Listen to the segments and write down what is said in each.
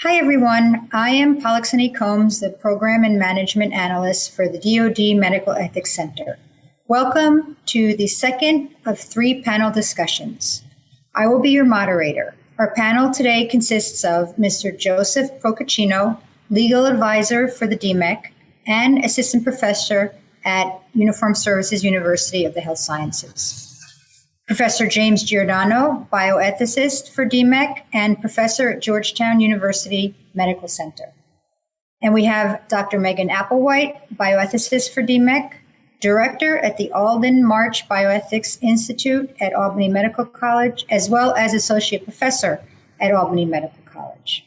Hi, everyone. I am Polixany Combs, the Program and Management Analyst for the DoD Medical Ethics Center. Welcome to the second of three panel discussions. I will be your moderator. Our panel today consists of Mr. Joseph Froguccino, Legal Advisor for the DMEC and Assistant Professor at Uniformed Services University of the Health Sciences. Professor James Giordano, bioethicist for DMEC and professor at Georgetown University Medical Center. And we have Dr. Megan Applewhite, bioethicist for DMEC, director at the Alden March Bioethics Institute at Albany Medical College, as well as associate professor at Albany Medical College.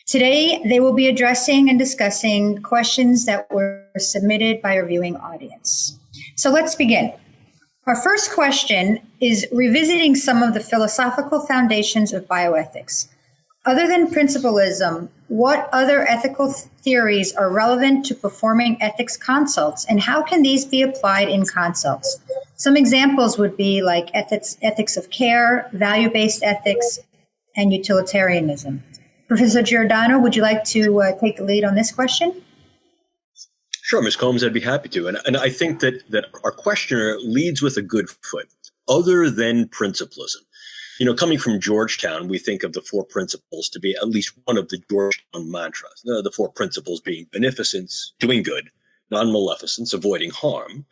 Today, they will be addressing and discussing questions that were submitted by our viewing audience. So let's begin. Our first question is revisiting some of the philosophical foundations of bioethics. Other than principlism, what other ethical theories are relevant to performing ethics consults, and how can these be applied in consults? Some examples would be like ethics of care, value-based ethics, and utilitarianism. Professor Giordano, would you like to take the lead on this question? Sure, Ms. Combs, I'd be happy to. And I think that our questioner leads with a good foot, other than principlism. You know, coming from Georgetown, we think of the four principles to be at least one of the Georgetown mantras. The four principles being beneficence, doing good, non-maleficence, avoiding harm,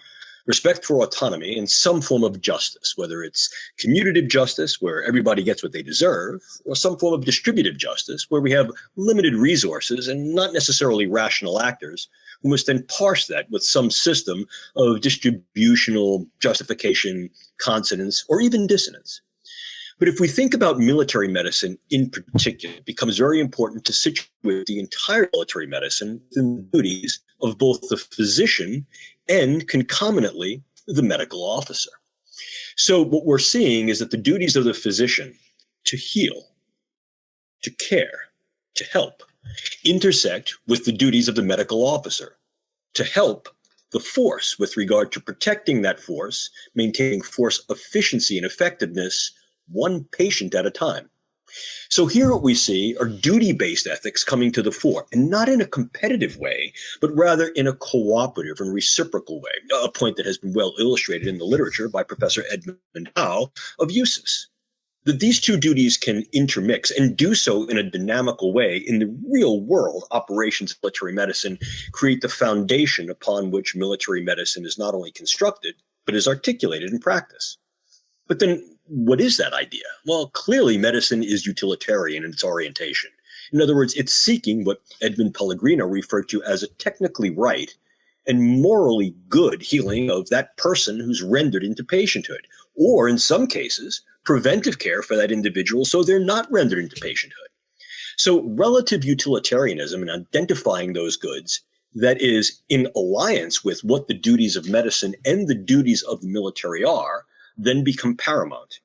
respect for autonomy, and some form of justice, whether it's commutative justice, where everybody gets what they deserve, or some form of distributive justice, where we have limited resources and not necessarily rational actors, who must then parse that with some system of distributional justification, consonance, or even dissonance. But if we think about military medicine in particular, it becomes very important to situate the entire military medicine within the duties of both the physician and concomitantly the medical officer. So what we're seeing is that the duties of the physician to heal, to care, to help, intersect with the duties of the medical officer to help the force with regard to protecting that force, maintaining force efficiency and effectiveness, one patient at a time. So here what we see are duty-based ethics coming to the fore, and not in a competitive way, but rather in a cooperative and reciprocal way, a point that has been well illustrated in the literature by Professor Edmund Howe of USIS. That these two duties can intermix and do so in a dynamical way in the real world. Operations of military medicine create the foundation upon which military medicine is not only constructed, but is articulated in practice. But then what is that idea? Well, clearly medicine is utilitarian in its orientation. In other words, it's seeking what Edmund Pellegrino referred to as a technically right and morally good healing of that person who's rendered into patienthood, or in some cases, preventive care for that individual so they're not rendered into patienthood. So relative utilitarianism and identifying those goods that is in alliance with what the duties of medicine and the duties of the military are, then become paramount.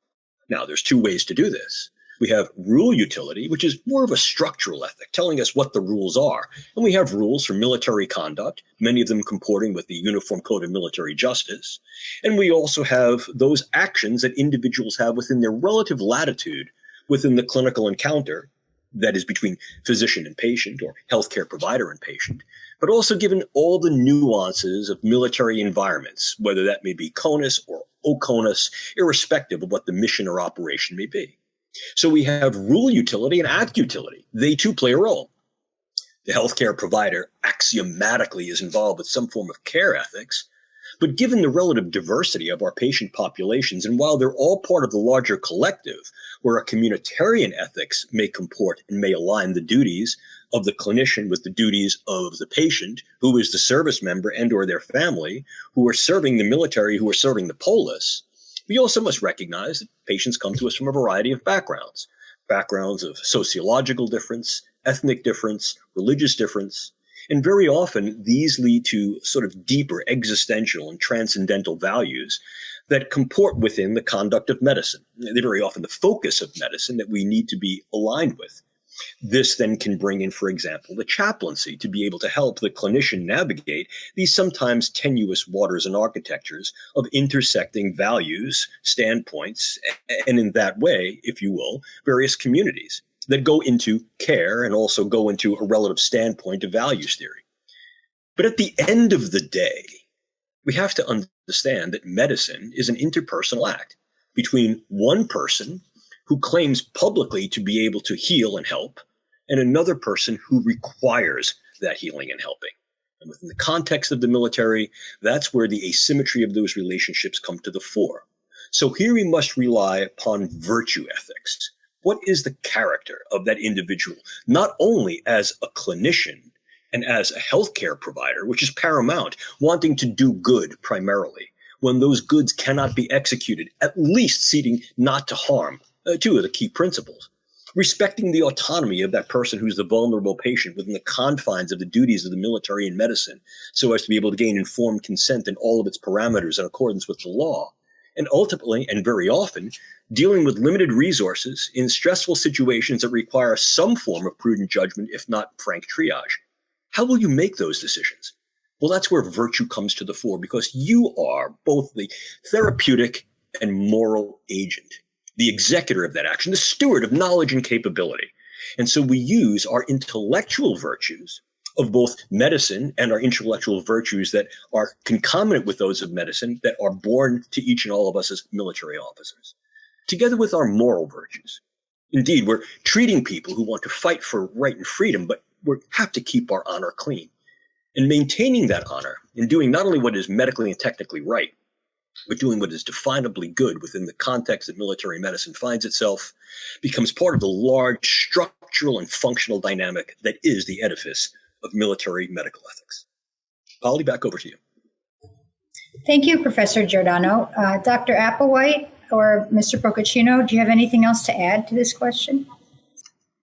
Now, there's two ways to do this. We have rule utility, which is more of a structural ethic, telling us what the rules are. And we have rules for military conduct, many of them comporting with the Uniform Code of Military Justice. And we also have those actions that individuals have within their relative latitude within the clinical encounter, that is between physician and patient or healthcare provider and patient, but also given all the nuances of military environments, whether that may be CONUS or OCONUS, irrespective of what the mission or operation may be. So we have rule utility and act utility. They too play a role. The healthcare provider axiomatically is involved with some form of care ethics, but given the relative diversity of our patient populations, and while they're all part of the larger collective, where a communitarian ethics may comport and may align the duties of the clinician with the duties of the patient, who is the service member and or their family, who are serving the military, who are serving the polis, we also must recognize that patients come to us from a variety of backgrounds of sociological difference, ethnic difference, religious difference, and very often these lead to sort of deeper existential and transcendental values that comport within the conduct of medicine. They're very often the focus of medicine that we need to be aligned with. This then can bring in, for example, the chaplaincy to be able to help the clinician navigate these sometimes tenuous waters and architectures of intersecting values, standpoints, and in that way, if you will, various communities. that go into care and also go into a relative standpoint of values theory. But at the end of the day, we have to understand that medicine is an interpersonal act between one person who claims publicly to be able to heal and help, and another person who requires that healing and helping. And within the context of the military, that's where the asymmetry of those relationships come to the fore. So here we must rely upon virtue ethics. What is the character of that individual, not only as a clinician and as a healthcare provider, which is paramount, wanting to do good primarily, when those goods cannot be executed, at least seeking not to harm, two of the key principles. Respecting the autonomy of that person who's the vulnerable patient within the confines of the duties of the military and medicine, so as to be able to gain informed consent in all of its parameters in accordance with the law. And ultimately, and very often, dealing with limited resources in stressful situations that require some form of prudent judgment, if not frank triage. How will you make those decisions? Well, that's where virtue comes to the fore, because you are both the therapeutic and moral agent, the executor of that action, the steward of knowledge and capability. And so we use our intellectual virtues of both medicine and our intellectual virtues that are concomitant with those of medicine that are born to each and all of us as military officers, together with our moral virtues. Indeed, we're treating people who want to fight for right and freedom, but we have to keep our honor clean. And maintaining that honor and doing not only what is medically and technically right, but doing what is definably good within the context that military medicine finds itself becomes part of the large structural and functional dynamic that is the edifice of military medical ethics. Polly, back over to you. Thank you, Professor Giordano. Dr. Applewhite or Mr. Froguccino, do you have anything else to add to this question?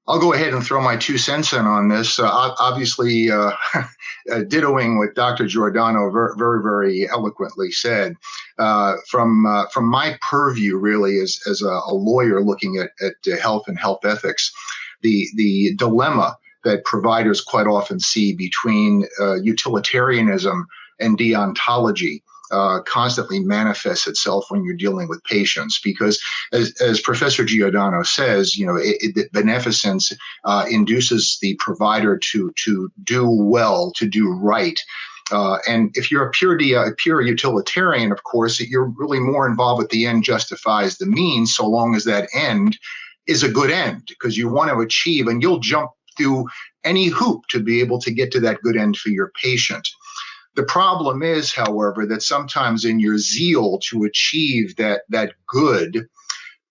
I'll go ahead and throw my 2 cents in on this. Obviously, dittoing what Dr. Giordano very, very eloquently said. From my purview, really, as a lawyer looking at health and health ethics, the dilemma that providers quite often see between utilitarianism and deontology constantly manifests itself when you're dealing with patients, because as Professor Giordano says, beneficence induces the provider to do well, to do right. And if you're a pure utilitarian, of course, you're really more involved with the end justifies the means, so long as that end is a good end, because you want to achieve, and you'll jump through any hoop to be able to get to that good end for your patient. The problem is, however, that sometimes in your zeal to achieve that good,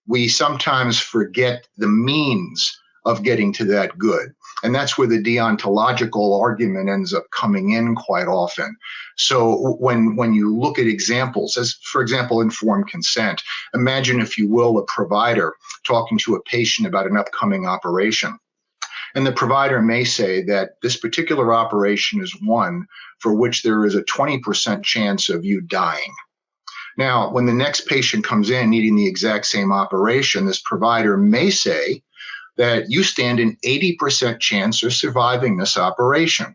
we sometimes forget the means of getting to that good. And that's where the deontological argument ends up coming in quite often. So when you look at examples, as for example, informed consent, imagine, if you will, a provider talking to a patient about an upcoming operation. And the provider may say that this particular operation is one for which there is a 20% chance of you dying. Now, when the next patient comes in needing the exact same operation, this provider may say that you stand an 80% chance of surviving this operation.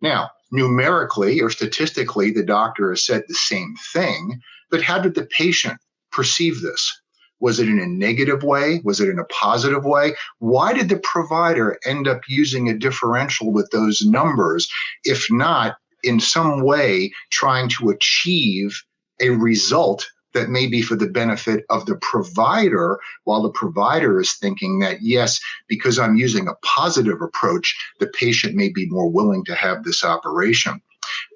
Now, numerically or statistically, the doctor has said the same thing, but how did the patient perceive this? Was it in a negative way? Was it in a positive way? Why did the provider end up using a differential with those numbers, if not in some way trying to achieve a result that may be for the benefit of the provider, while the provider is thinking that, yes, because I'm using a positive approach, the patient may be more willing to have this operation?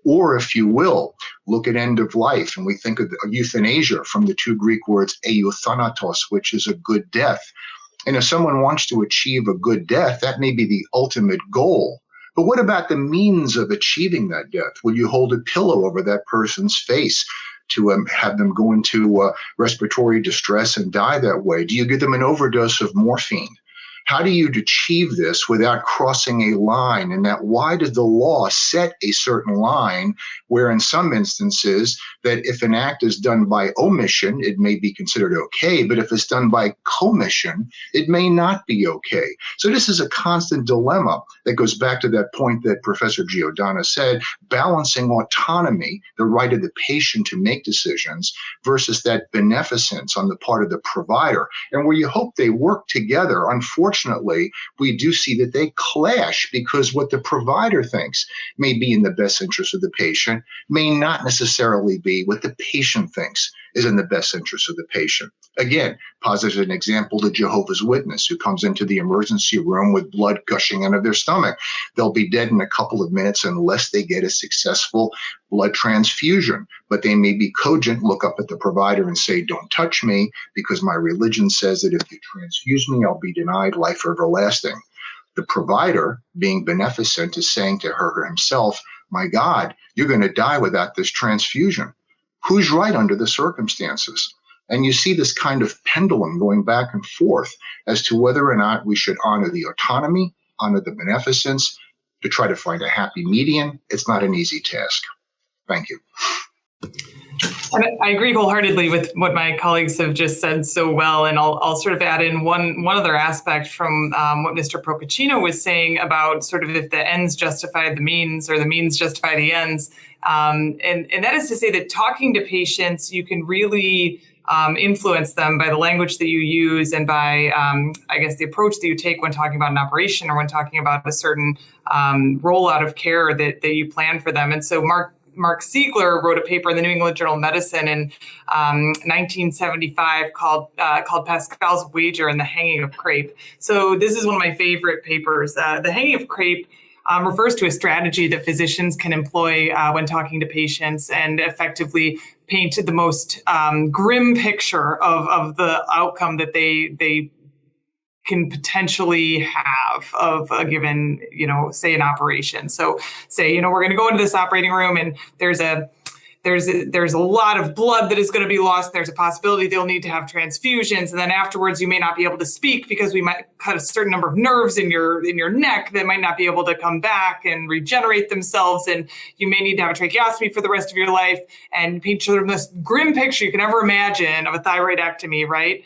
Or, if you will, look at end of life, and we think of euthanasia from the 2 Greek words euthanatos, which is a good death. And if someone wants to achieve a good death, that may be the ultimate goal. But what about the means of achieving that death? Will you hold a pillow over that person's face to have them go into respiratory distress and die that way? Do you give them an overdose of morphine? How do you achieve this without crossing a line? And that, why does the law set a certain line where in some instances that if an act is done by omission, it may be considered okay, but if it's done by commission, it may not be okay. So this is a constant dilemma that goes back to that point that Professor Giordano said, balancing autonomy, the right of the patient to make decisions, versus that beneficence on the part of the provider. And where you hope they work together, unfortunately, unfortunately, we do see that they clash because what the provider thinks may be in the best interest of the patient may not necessarily be what the patient thinks is in the best interest of the patient. Again, posit an example, the Jehovah's Witness who comes into the emergency room with blood gushing out of their stomach. They'll be dead in a couple of minutes unless they get a successful blood transfusion. But they may be cogent, look up at the provider and say, don't touch me because my religion says that if you transfuse me, I'll be denied life everlasting. The provider, being beneficent, is saying to her or himself, my God, you're going to die without this transfusion. Who's right under the circumstances? And you see this kind of pendulum going back and forth as to whether or not we should honor the autonomy, honor the beneficence, to try to find a happy median. It's not an easy task. Thank you. I agree wholeheartedly with what my colleagues have just said so well, and I'll sort of add in one other aspect from what Mr. Froguccino was saying about sort of if the ends justify the means or the means justify the ends, and that is to say that talking to patients, you can really influence them by the language that you use and by, I guess, the approach that you take when talking about an operation or when talking about a certain rollout of care that you plan for them. And so Mark Siegler wrote a paper in the New England Journal of Medicine in 1975 called Pascal's Wager and the Hanging of Crape. So this is one of my favorite papers. The Hanging of Crape refers to a strategy that physicians can employ when talking to patients and effectively paint the most grim picture of the outcome that they can potentially have of a given, say an operation. So say, we're going to go into this operating room and there's a lot of blood that is going to be lost. There's a possibility they'll need to have transfusions. And then afterwards, you may not be able to speak because we might cut a certain number of nerves in your neck that might not be able to come back and regenerate themselves. And you may need to have a tracheostomy for the rest of your life and paint the most grim picture you can ever imagine of a thyroidectomy, right?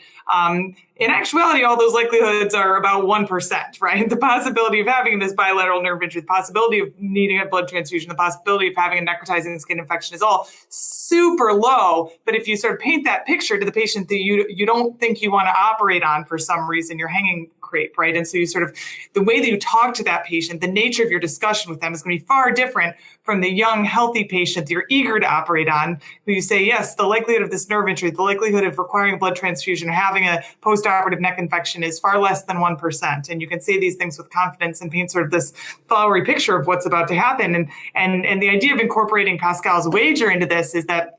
In actuality, all those likelihoods are about 1%, right? The possibility of having this bilateral nerve injury, the possibility of needing a blood transfusion, the possibility of having a necrotizing skin infection is all super low. But if you sort of paint that picture to the patient that you don't think you want to operate on for some reason, you're hanging crape, right? And so you sort of, the way that you talk to that patient, the nature of your discussion with them is going to be far different from the young, healthy patient that you're eager to operate on, who you say, yes, the likelihood of this nerve injury, the likelihood of requiring a blood transfusion or having a post-operative neck infection is far less than 1%. And you can say these things with confidence and paint sort of this flowery picture of what's about to happen. And the idea of incorporating Pascal's wager into this is that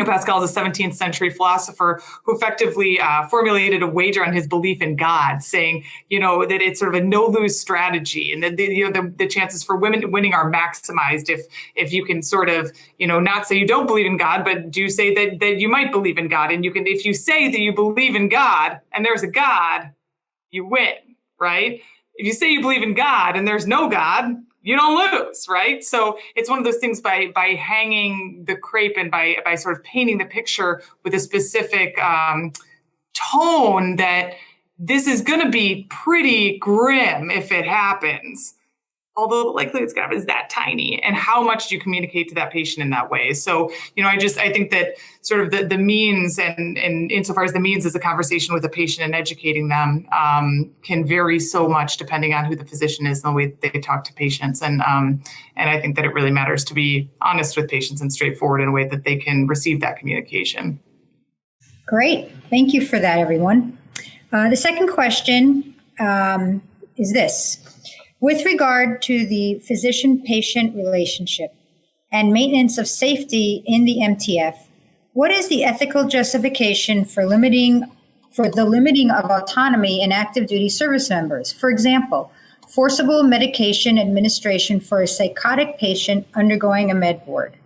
Pascal is a 17th century philosopher who effectively formulated a wager on his belief in God, saying, that it's sort of a no-lose strategy, and that the chances for women winning are maximized if you can sort of, not say you don't believe in God, but do say that you might believe in God, and you can, if you say that you believe in God and there's a God, you win, right? If you say you believe in God and there's no God, you don't lose, right? So it's one of those things by hanging the crepe and by sort of painting the picture with a specific tone that this is going to be pretty grim if it happens. Although the likelihood it's going to happen is that tiny, and how much do you communicate to that patient in that way? So, I think that sort of the means and insofar as the means is a conversation with the patient and educating them can vary so much depending on who the physician is and the way they talk to patients. And I think that it really matters to be honest with patients and straightforward in a way that they can receive that communication. Great. Thank you for that, everyone. The second question is this. With regard to the physician-patient relationship and maintenance of safety in the MTF, what is the ethical justification for the limiting of autonomy in active duty service members? For example, forcible medication administration for a psychotic patient undergoing a med board.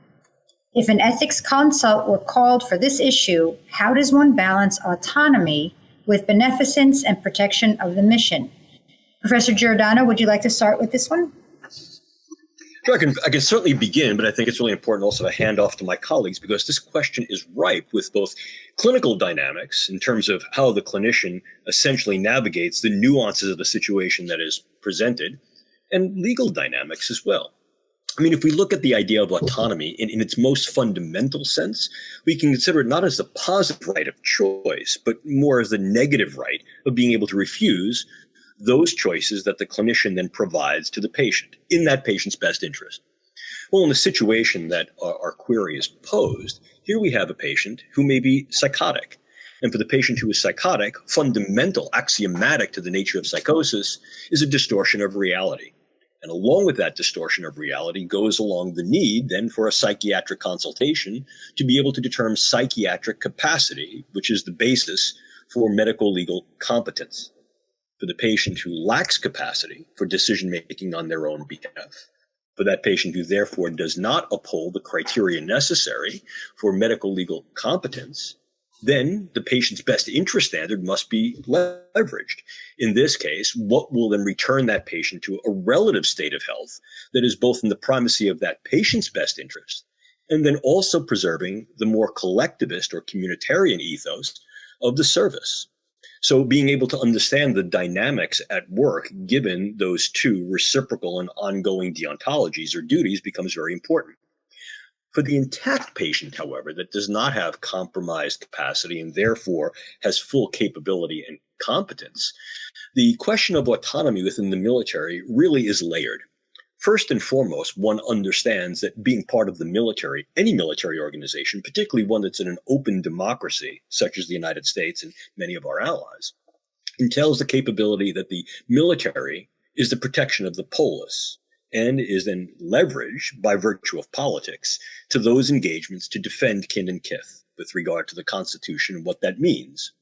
If an ethics consult were called for this issue, how does one balance autonomy with beneficence and protection of the mission? Professor Giordano, would you like to start with this one? Sure, I can certainly begin, but I think it's really important also to hand off to my colleagues because this question is ripe with both clinical dynamics in terms of how the clinician essentially navigates the nuances of the situation that is presented, and legal dynamics as well. I mean, if we look at the idea of autonomy in its most fundamental sense, we can consider it not as the positive right of choice, but more as the negative right of being able to refuse those choices that the clinician then provides to the patient in that patient's best interest. Well, in the situation that our query is posed, here we have a patient who may be psychotic. And for the patient who is psychotic, fundamental, axiomatic to the nature of psychosis is a distortion of reality. And along with that distortion of reality goes along the need then for a psychiatric consultation to be able to determine psychiatric capacity, which is the basis for medical legal competence. For the patient who lacks capacity for decision-making on their own behalf, for that patient who therefore does not uphold the criteria necessary for medical legal competence, then the patient's best interest standard must be leveraged. In this case, what will then return that patient to a relative state of health that is both in the primacy of that patient's best interest and then also preserving the more collectivist or communitarian ethos of the service. So being able to understand the dynamics at work given those two reciprocal and ongoing deontologies or duties becomes very important. For the intact patient, however, that does not have compromised capacity and therefore has full capability and competence, the question of autonomy within the military really is layered. First and foremost, one understands that being part of the military, any military organization, particularly one that's in an open democracy, such as the United States and many of our allies, entails the capability that the military is the protection of the polis and is then leveraged by virtue of politics to those engagements to defend kin and kith with regard to the Constitution and what that means.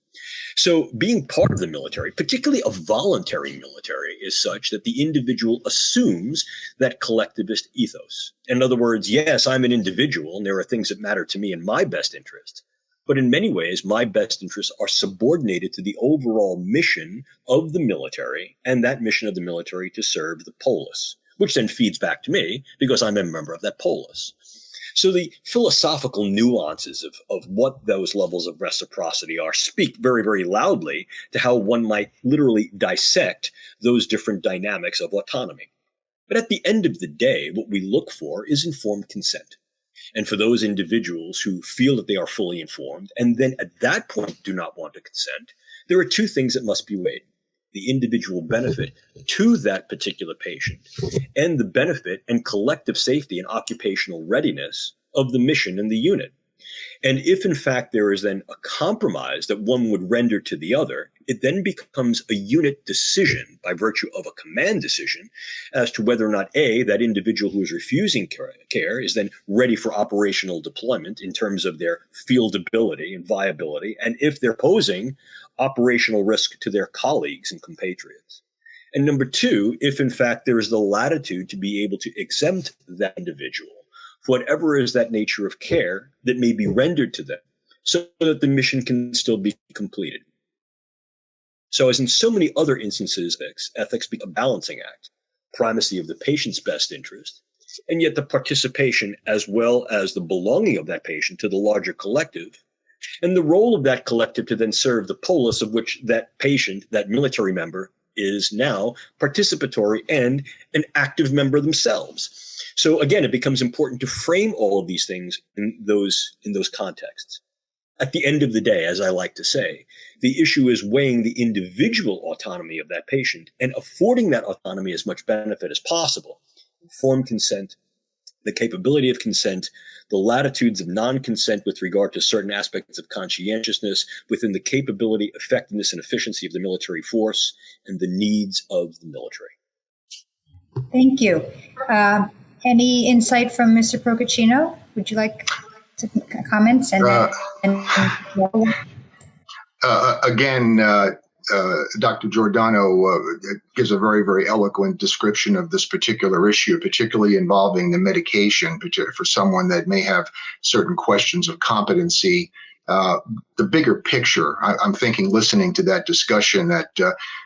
So being part of the military, particularly a voluntary military, is such that the individual assumes that collectivist ethos. In other words, yes, I'm an individual and there are things that matter to me in my best interest. But in many ways, my best interests are subordinated to the overall mission of the military and that mission of the military to serve the polis, which then feeds back to me because I'm a member of that polis. So the philosophical nuances of what those levels of reciprocity are speak very, very loudly to how one might literally dissect those different dynamics of autonomy. But at the end of the day, what we look for is informed consent. And for those individuals who feel that they are fully informed and then at that point do not want to consent, there are two things that must be weighed: the individual benefit to that particular patient and the benefit and collective safety and occupational readiness of the mission and the unit. And if in fact there is then a compromise that one would render to the other, it then becomes a unit decision by virtue of a command decision as to whether or not A, that individual who is refusing care is then ready for operational deployment in terms of their fieldability and viability, and if they're posing operational risk to their colleagues and compatriots. And number two, if in fact there is the latitude to be able to exempt that individual for whatever is that nature of care that may be rendered to them so that the mission can still be completed. So as in so many other instances, ethics become a balancing act, primacy of the patient's best interest, and yet the participation as well as the belonging of that patient to the larger collective, and the role of that collective to then serve the polis of which that patient, that military member, is now participatory and an active member themselves. So again, it becomes important to frame all of these things in those contexts. At the end of the day, as I like to say, the issue is weighing the individual autonomy of that patient and affording that autonomy as much benefit as possible. Informed consent, the capability of consent, the latitudes of non-consent with regard to certain aspects of conscientiousness within the capability, effectiveness, and efficiency of the military force and the needs of the military. Thank you. Any insight from Mr. Froguccino? Would you like to comment? Again, Dr. Giordano gives a very, very eloquent description of this particular issue, particularly involving the medication for someone that may have certain questions of competency. The bigger picture, I'm thinking, listening to that discussion, that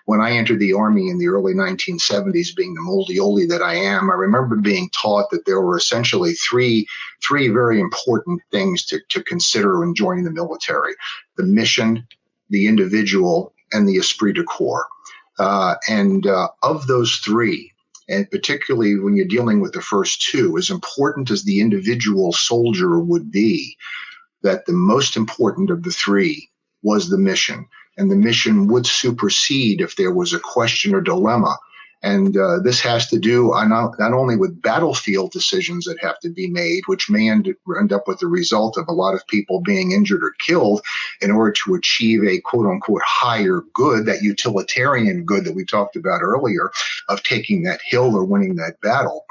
when I entered the Army in the early 1970s, being the moldy-oldie that I am, I remember being taught that there were essentially three very important things to consider when joining the military: the mission, the individual, and the esprit de corps. And of those three, and particularly when you're dealing with the first two, as important as the individual soldier would be, that the most important of the three was the mission, and the mission would supersede if there was a question or dilemma. And this has to do not only with battlefield decisions that have to be made, which may end up with the result of a lot of people being injured or killed in order to achieve a quote-unquote higher good, that utilitarian good that we talked about earlier of taking that hill or winning that battle.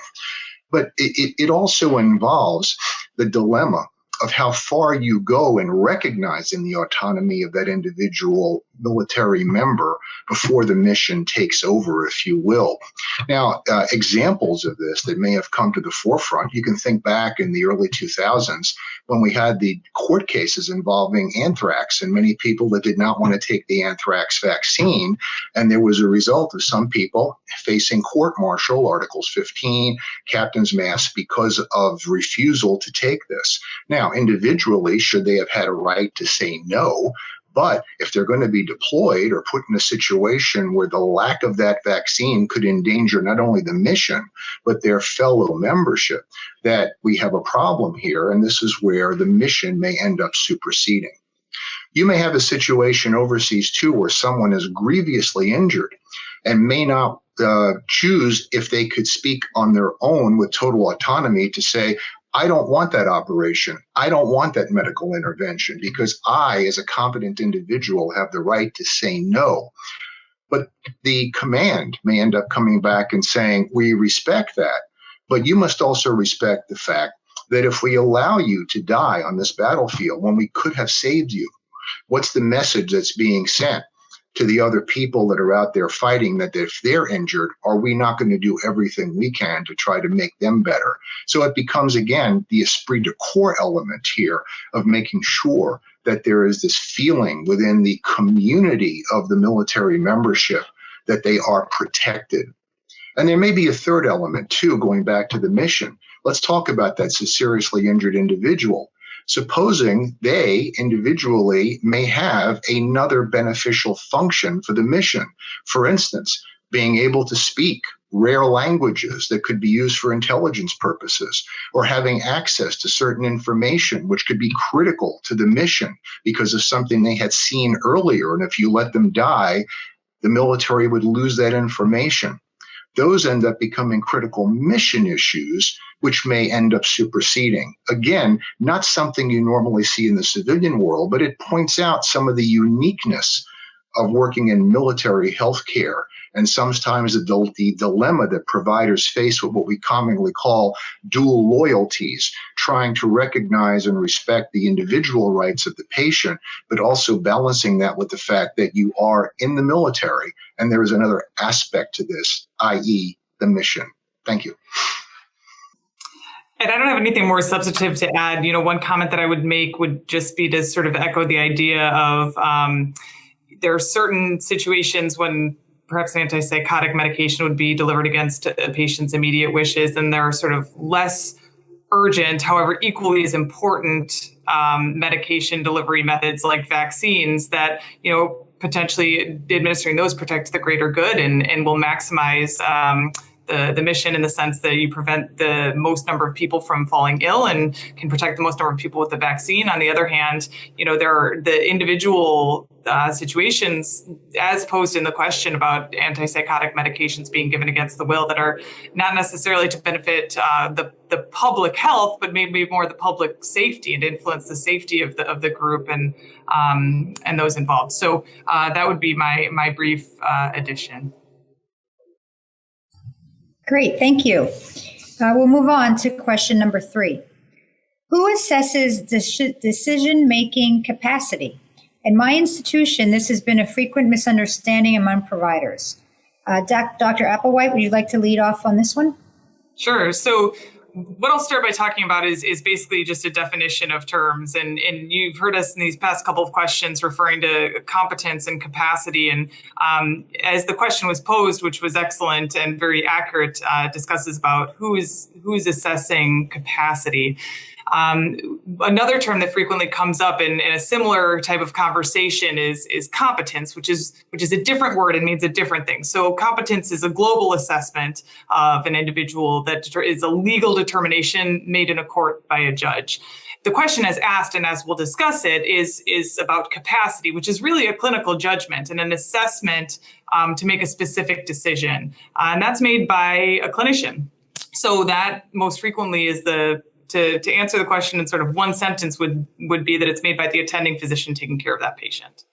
But it also involves the dilemma of how far you go in recognizing the autonomy of that individual military member before the mission takes over, if you will. Now, examples of this that may have come to the forefront, you can think back in the early 2000s when we had the court cases involving anthrax and many people that did not want to take the anthrax vaccine. And there was a result of some people facing court-martial, Articles 15, Captain's Mass, because of refusal to take this. Now, individually, should they have had a right to say no? But if they're going to be deployed or put in a situation where the lack of that vaccine could endanger not only the mission, but their fellow membership, that we have a problem here. And this is where the mission may end up superseding. You may have a situation overseas, too, where someone is grievously injured and may not choose, if they could speak on their own with total autonomy, to say, I don't want that operation. I don't want that medical intervention because I, as a competent individual, have the right to say no. But the command may end up coming back and saying, we respect that, but you must also respect the fact that if we allow you to die on this battlefield when we could have saved you, what's the message that's being sent to the other people that are out there fighting, that if they're injured, are we not going to do everything we can to try to make them better? So it becomes, again, the esprit de corps element here of making sure that there is this feeling within the community of the military membership that they are protected. And there may be a third element, too, going back to the mission. Let's talk about that seriously injured individual. Supposing they individually may have another beneficial function for the mission. For instance, being able to speak rare languages that could be used for intelligence purposes, or having access to certain information which could be critical to the mission because of something they had seen earlier. And if you let them die, the military would lose that information. Those end up becoming critical mission issues, which may end up superseding. Again, not something you normally see in the civilian world, but it points out some of the uniqueness of working in military healthcare, and sometimes the dilemma that providers face with what we commonly call dual loyalties, trying to recognize and respect the individual rights of the patient, but also balancing that with the fact that you are in the military, and there is another aspect to this, i.e. the mission. Thank you. And I don't have anything more substantive to add. One comment that I would make would just be to sort of echo the idea of there are certain situations when perhaps antipsychotic medication would be delivered against a patient's immediate wishes, and there are sort of less urgent, however, equally as important medication delivery methods like vaccines that, potentially administering those protect the greater good and will maximize the mission in the sense that you prevent the most number of people from falling ill and can protect the most number of people with the vaccine. On the other hand, there are the individual situations as posed in the question about antipsychotic medications being given against the will that are not necessarily to benefit the public health, but maybe more the public safety and influence the safety of the group and those involved. So that would be my brief addition. Great, thank you. We'll move on to question number 3. Who assesses decision-making capacity? In my institution, this has been a frequent misunderstanding among providers. Dr. Applewhite, would you like to lead off on this one? Sure. So what I'll start by talking about is basically just a definition of terms. And you've heard us in these past couple of questions referring to competence and capacity. And as the question was posed, which was excellent and very accurate, discusses about who's assessing capacity. Another term that frequently comes up in a similar type of conversation is competence, which is a different word and means a different thing. So competence is a global assessment of an individual that is a legal determination made in a court by a judge. the question as asked, and as we'll discuss it, is about capacity, which is really a clinical judgment and an assessment to make a specific decision. And that's made by a clinician. So that most frequently is to answer the question in sort of one sentence would be that it's made by the attending physician taking care of that patient.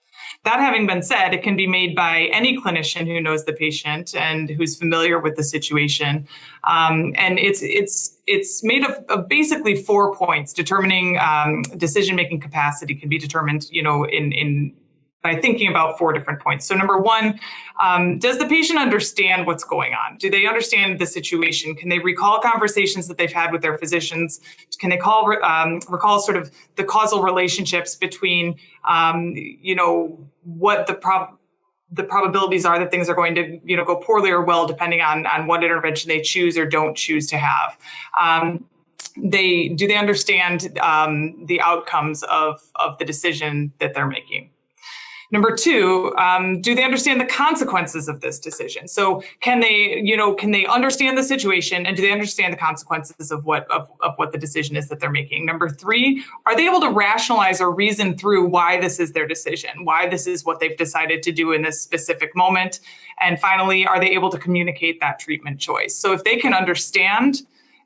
That having been said, it can be made by any clinician who knows the patient and who's familiar with the situation. And it's made of basically 4 points. Determining decision-making capacity can be determined, by thinking about 4 different points. So number 1, does the patient understand what's going on? Do they understand the situation? Can they recall conversations that they've had with their physicians? Can they recall sort of the causal relationships between, what the probabilities are that things are going to, go poorly or well, depending on what intervention they choose or don't choose to have? Do they understand the outcomes of the decision that they're making? Number 2, do they understand the consequences of this decision? So can they understand the situation, and do they understand the consequences of what the decision is that they're making? Number 3, are they able to rationalize or reason through why this is their decision, why this is what they've decided to do in this specific moment? And finally, are they able to communicate that treatment choice? So if they can understand,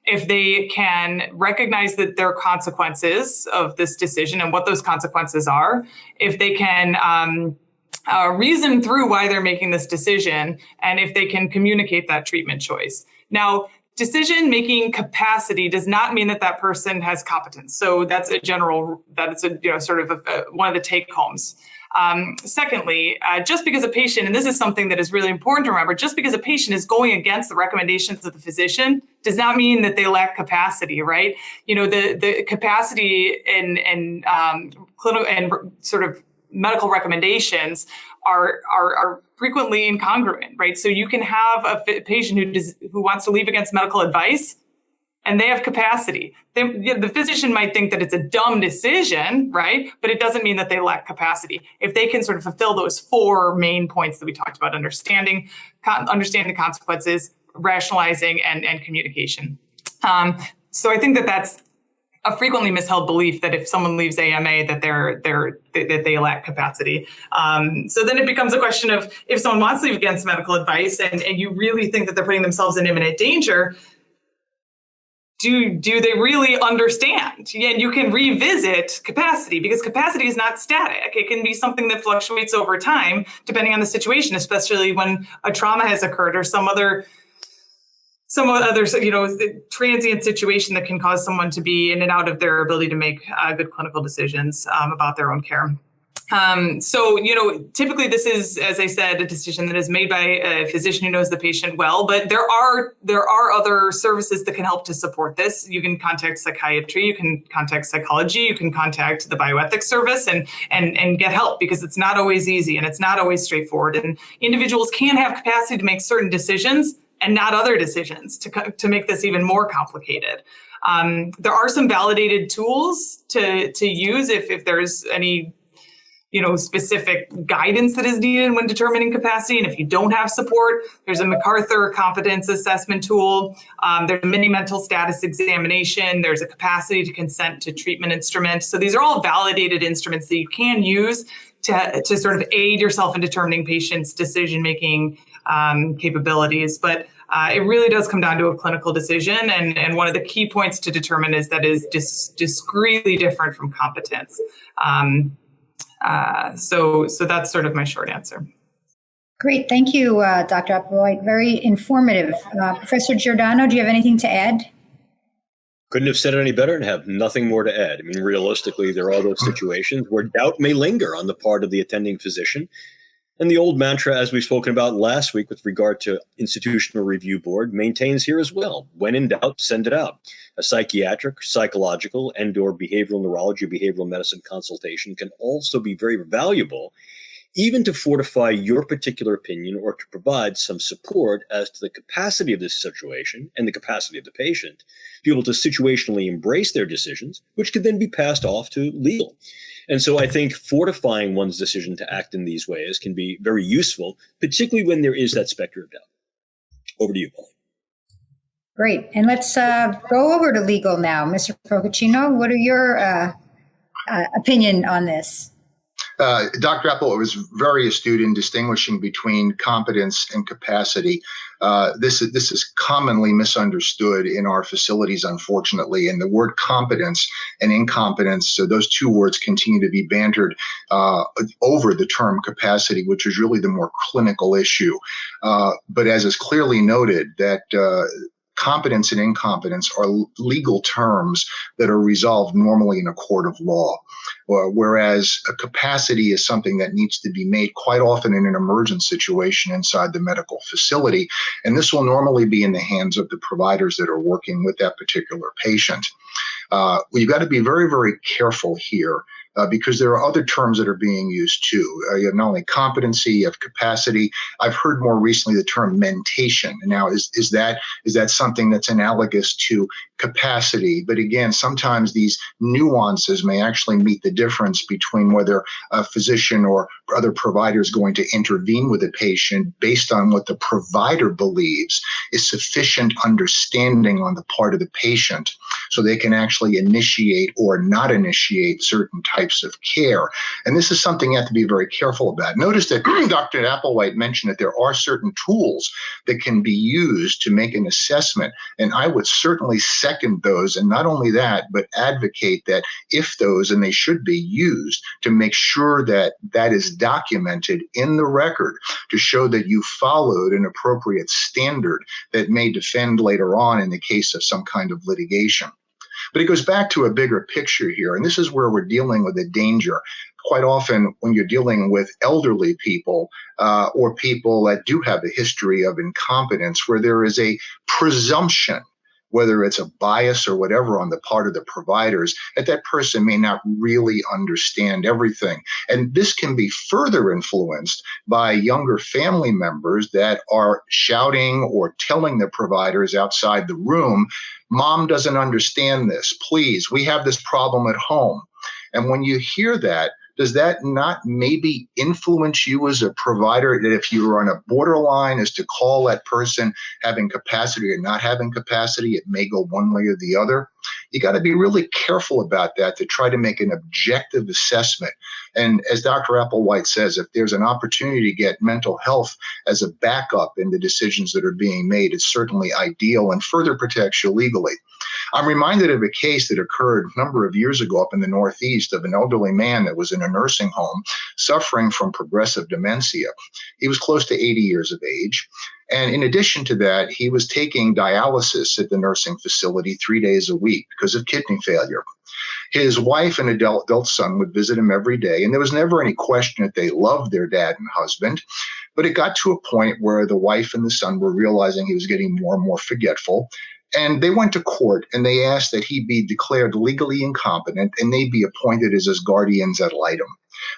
if they can recognize that there are consequences of this decision and what those consequences are, if they can reason through why they're making this decision, and if they can communicate that treatment choice. Now, decision-making capacity does not mean that person has competence. So that's sort of one of the take-homes. Secondly, just because a patient, and this is something that is really important to remember, just because a patient is going against the recommendations of the physician does not mean that they lack capacity, right? The capacity in clinical and sort of medical recommendations are frequently incongruent, right? So you can have a patient who wants to leave against medical advice, and they have capacity. The physician might think that it's a dumb decision, right? But it doesn't mean that they lack capacity. If they can sort of fulfill those 4 main points that we talked about: understanding the consequences, rationalizing, and communication. So I think that that's a frequently misheld belief that if someone leaves AMA, that they lack capacity. So then it becomes a question of, if someone wants to leave against medical advice, and you really think that they're putting themselves in imminent danger, do they really understand? And you can revisit capacity, because capacity is not static. It can be something that fluctuates over time, depending on the situation, especially when a trauma has occurred or some other transient situation that can cause someone to be in and out of their ability to make good clinical decisions about their own care. So typically this is, as I said, a decision that is made by a physician who knows the patient well, but there are other services that can help to support this. You can contact psychiatry, you can contact psychology, you can contact the bioethics service and get help, because it's not always easy and it's not always straightforward. And individuals can have capacity to make certain decisions and not other decisions, to make this even more complicated. There are some validated tools to use if there's any specific guidance that is needed when determining capacity. And if you don't have support, there's a MacArthur competence assessment tool. There's a mini mental status examination. There's a capacity to consent to treatment instrument. So these are all validated instruments that you can use to sort of aid yourself in determining patients' decision-making capabilities. But it really does come down to a clinical decision. And one of the key points to determine is that is discretely different from competence. So that's sort of my short answer. Great. Thank you, Dr. Applewhite. Very informative. Professor Giordano, do you have anything to add? Couldn't have said it any better and have nothing more to add. I mean, realistically, there are those situations where doubt may linger on the part of the attending physician. And the old mantra, as we've spoken about last week with regard to institutional review board, maintains here as well. When in doubt, send it out. A psychiatric, psychological, and/or behavioral neurology, behavioral medicine consultation can also be very valuable, even to fortify your particular opinion or to provide some support as to the capacity of this situation and the capacity of the patient to be able to situationally embrace their decisions, which could then be passed off to legal. And so I think fortifying one's decision to act in these ways can be very useful, particularly when there is that specter of doubt. Over to you, Paul. Great. And let's go over to legal now. Mr. Froguccino, what are your opinion on this? Dr. Applewhite was very astute in distinguishing between competence and capacity. This is commonly misunderstood in our facilities, unfortunately. And the word competence and incompetence, so those two words continue to be bantered over the term capacity, which is really the more clinical issue. But as is clearly noted, that competence and incompetence are legal terms that are resolved normally in a court of law, whereas a capacity is something that needs to be made quite often in an emergent situation inside the medical facility. And this will normally be in the hands of the providers that are working with that particular patient. You've got to be very, very careful here. Because there are other terms that are being used too. You have not only competency, you have capacity. I've heard more recently the term mentation. Now, is that something that's analogous to capacity? But again, sometimes these nuances may actually meet the difference between whether a physician or other provider is going to intervene with a patient based on what the provider believes is sufficient understanding on the part of the patient, so they can actually initiate or not initiate certain types of care. And this is something you have to be very careful about. Notice that Dr. Applewhite mentioned that there are certain tools that can be used to make an assessment. And I would certainly second those. And not only that, but advocate that if those, and they should be used, to make sure that that is documented in the record to show that you followed an appropriate standard that may defend later on in the case of some kind of litigation. But it goes back to a bigger picture here, and this is where we're dealing with a danger. Quite often when you're dealing with elderly people or people that do have a history of incompetence, where there is a presumption, whether it's a bias or whatever on the part of the providers, that person may not really understand everything. And this can be further influenced by younger family members that are shouting or telling the providers outside the room, "Mom doesn't understand this. Please, we have this problem at home." And when you hear that, does that not maybe influence you as a provider, that if you are on a borderline as to call that person having capacity or not having capacity, it may go one way or the other? You got to be really careful about that to try to make an objective assessment. And as Dr. Applewhite says, if there's an opportunity to get mental health as a backup in the decisions that are being made, it's certainly ideal and further protects you legally. I'm reminded of a case that occurred a number of years ago up in the Northeast of an elderly man that was in a nursing home suffering from progressive dementia. He was close to 80 years of age. And in addition to that, he was taking dialysis at the nursing facility 3 days a week because of kidney failure. His wife and adult son would visit him every day, and there was never any question that they loved their dad and husband. But it got to a point where the wife and the son were realizing he was getting more and more forgetful. And they went to court and they asked that he be declared legally incompetent and they be appointed as his guardians ad litem.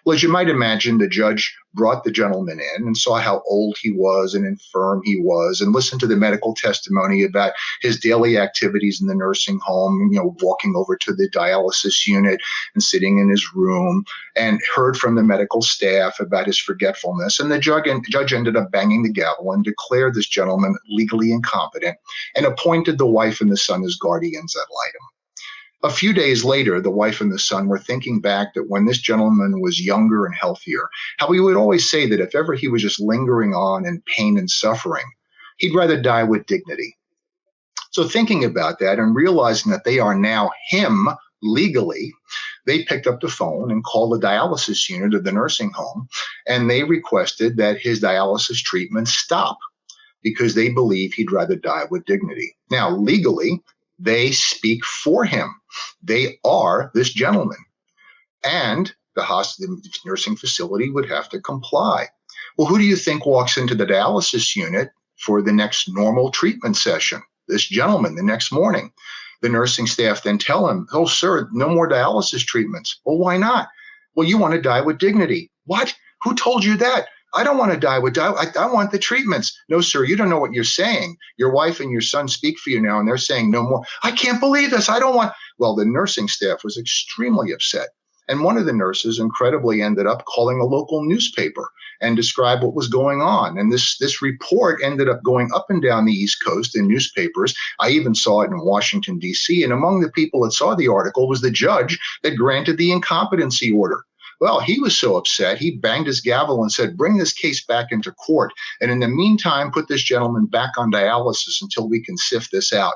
Well, as you might imagine, the judge brought the gentleman in and saw how old he was and infirm he was, and listened to the medical testimony about his daily activities in the nursing home, walking over to the dialysis unit and sitting in his room, and heard from the medical staff about his forgetfulness. And the judge ended up banging the gavel and declared this gentleman legally incompetent and appointed the wife and the son as guardians ad litem. A few days later, the wife and the son were thinking back that when this gentleman was younger and healthier, how he would always say that if ever he was just lingering on in pain and suffering, he'd rather die with dignity. So thinking about that and realizing that they are now him legally, they picked up the phone and called the dialysis unit of the nursing home, and they requested that his dialysis treatment stop because they believe he'd rather die with dignity. Now, legally, they speak for him. They are this gentleman. And the nursing facility would have to comply. Well, who do you think walks into the dialysis unit for the next normal treatment session? This gentleman the next morning. The nursing staff then tell him, "Oh, sir, no more dialysis treatments." Well, why not? "Well, you want to die with dignity." "What? Who told you that?" "I don't want to die with dialysis. I want the treatments." "No, sir, you don't know what you're saying. Your wife and your son speak for you now, and they're saying no more." "I can't believe this. I don't want." Well, the nursing staff was extremely upset. And one of the nurses incredibly ended up calling a local newspaper and described what was going on. And this report ended up going up and down the East Coast in newspapers. I even saw it in Washington, D.C. And among the people that saw the article was the judge that granted the incompetency order. Well, he was so upset, he banged his gavel and said, bring this case back into court. And in the meantime, put this gentleman back on dialysis until we can sift this out.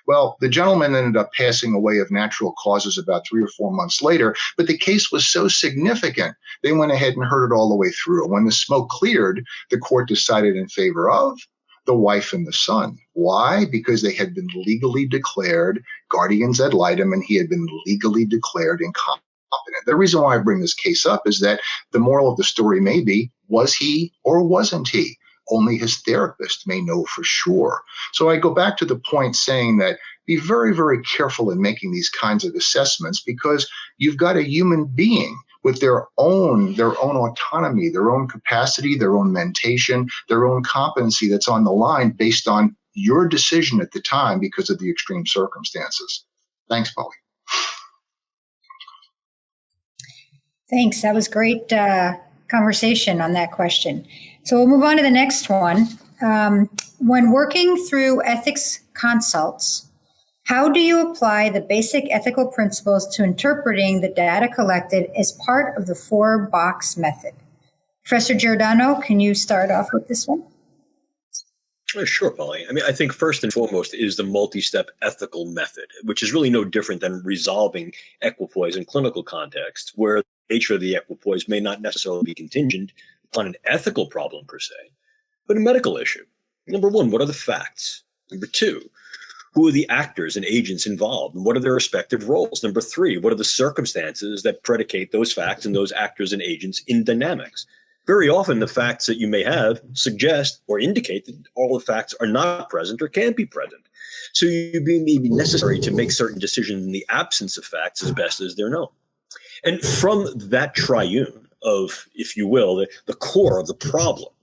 Well, the gentleman ended up passing away of natural causes about 3 or 4 months later, but the case was so significant, they went ahead and heard it all the way through. When the smoke cleared, the court decided in favor of the wife and the son. Why? Because they had been legally declared guardians ad litem, and he had been legally declared incompetent. The reason why I bring this case up is that the moral of the story may be, was he or wasn't he? Only his therapist may know for sure. So I go back to the point saying that be very, very careful in making these kinds of assessments, because you've got a human being with their own autonomy, their own capacity, their own mentation, their own competency that's on the line based on your decision at the time because of the extreme circumstances. Thanks, Polly. Thanks. That was great conversation on that question. So we'll move on to the next one. When working through ethics consults, how do you apply the basic ethical principles to interpreting the data collected as part of the 4-box method? Professor Giordano, can you start off with this one? Sure, Polly. I mean, I think first and foremost is the multi-step ethical method, which is really no different than resolving equipoise in clinical contexts, where the nature of the equipoise may not necessarily be contingent upon an ethical problem per se, but a medical issue. Number one, what are the facts? Number two, who are the actors and agents involved, and what are their respective roles? Number three, what are the circumstances that predicate those facts and those actors and agents in dynamics? Very often, the facts that you may have suggest or indicate that all the facts are not present or can't be present. So it may be necessary to make certain decisions in the absence of facts as best as they're known. And from that triune of, if you will, the core of the problem,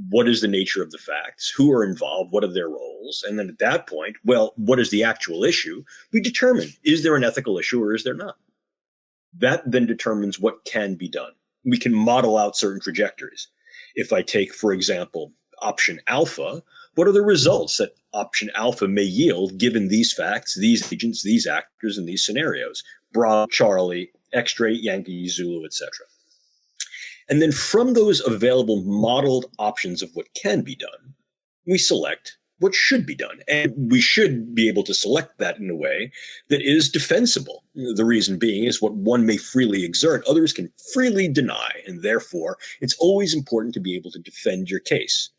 what is the nature of the facts? Who are involved? What are their roles? And then at that point, well, what is the actual issue? We determine, is there an ethical issue or is there not? That then determines what can be done. We can model out certain trajectories. If I take, for example, option alpha, what are the results that option alpha may yield given these facts, these agents, these actors, and these scenarios? Bravo, Charlie, X-ray, Yankee, Zulu, etc. And then from those available modeled options of what can be done, we select what should be done. And we should be able to select that in a way that is defensible. The reason being is what one may freely exert, others can freely deny. And therefore, it's always important to be able to defend your case,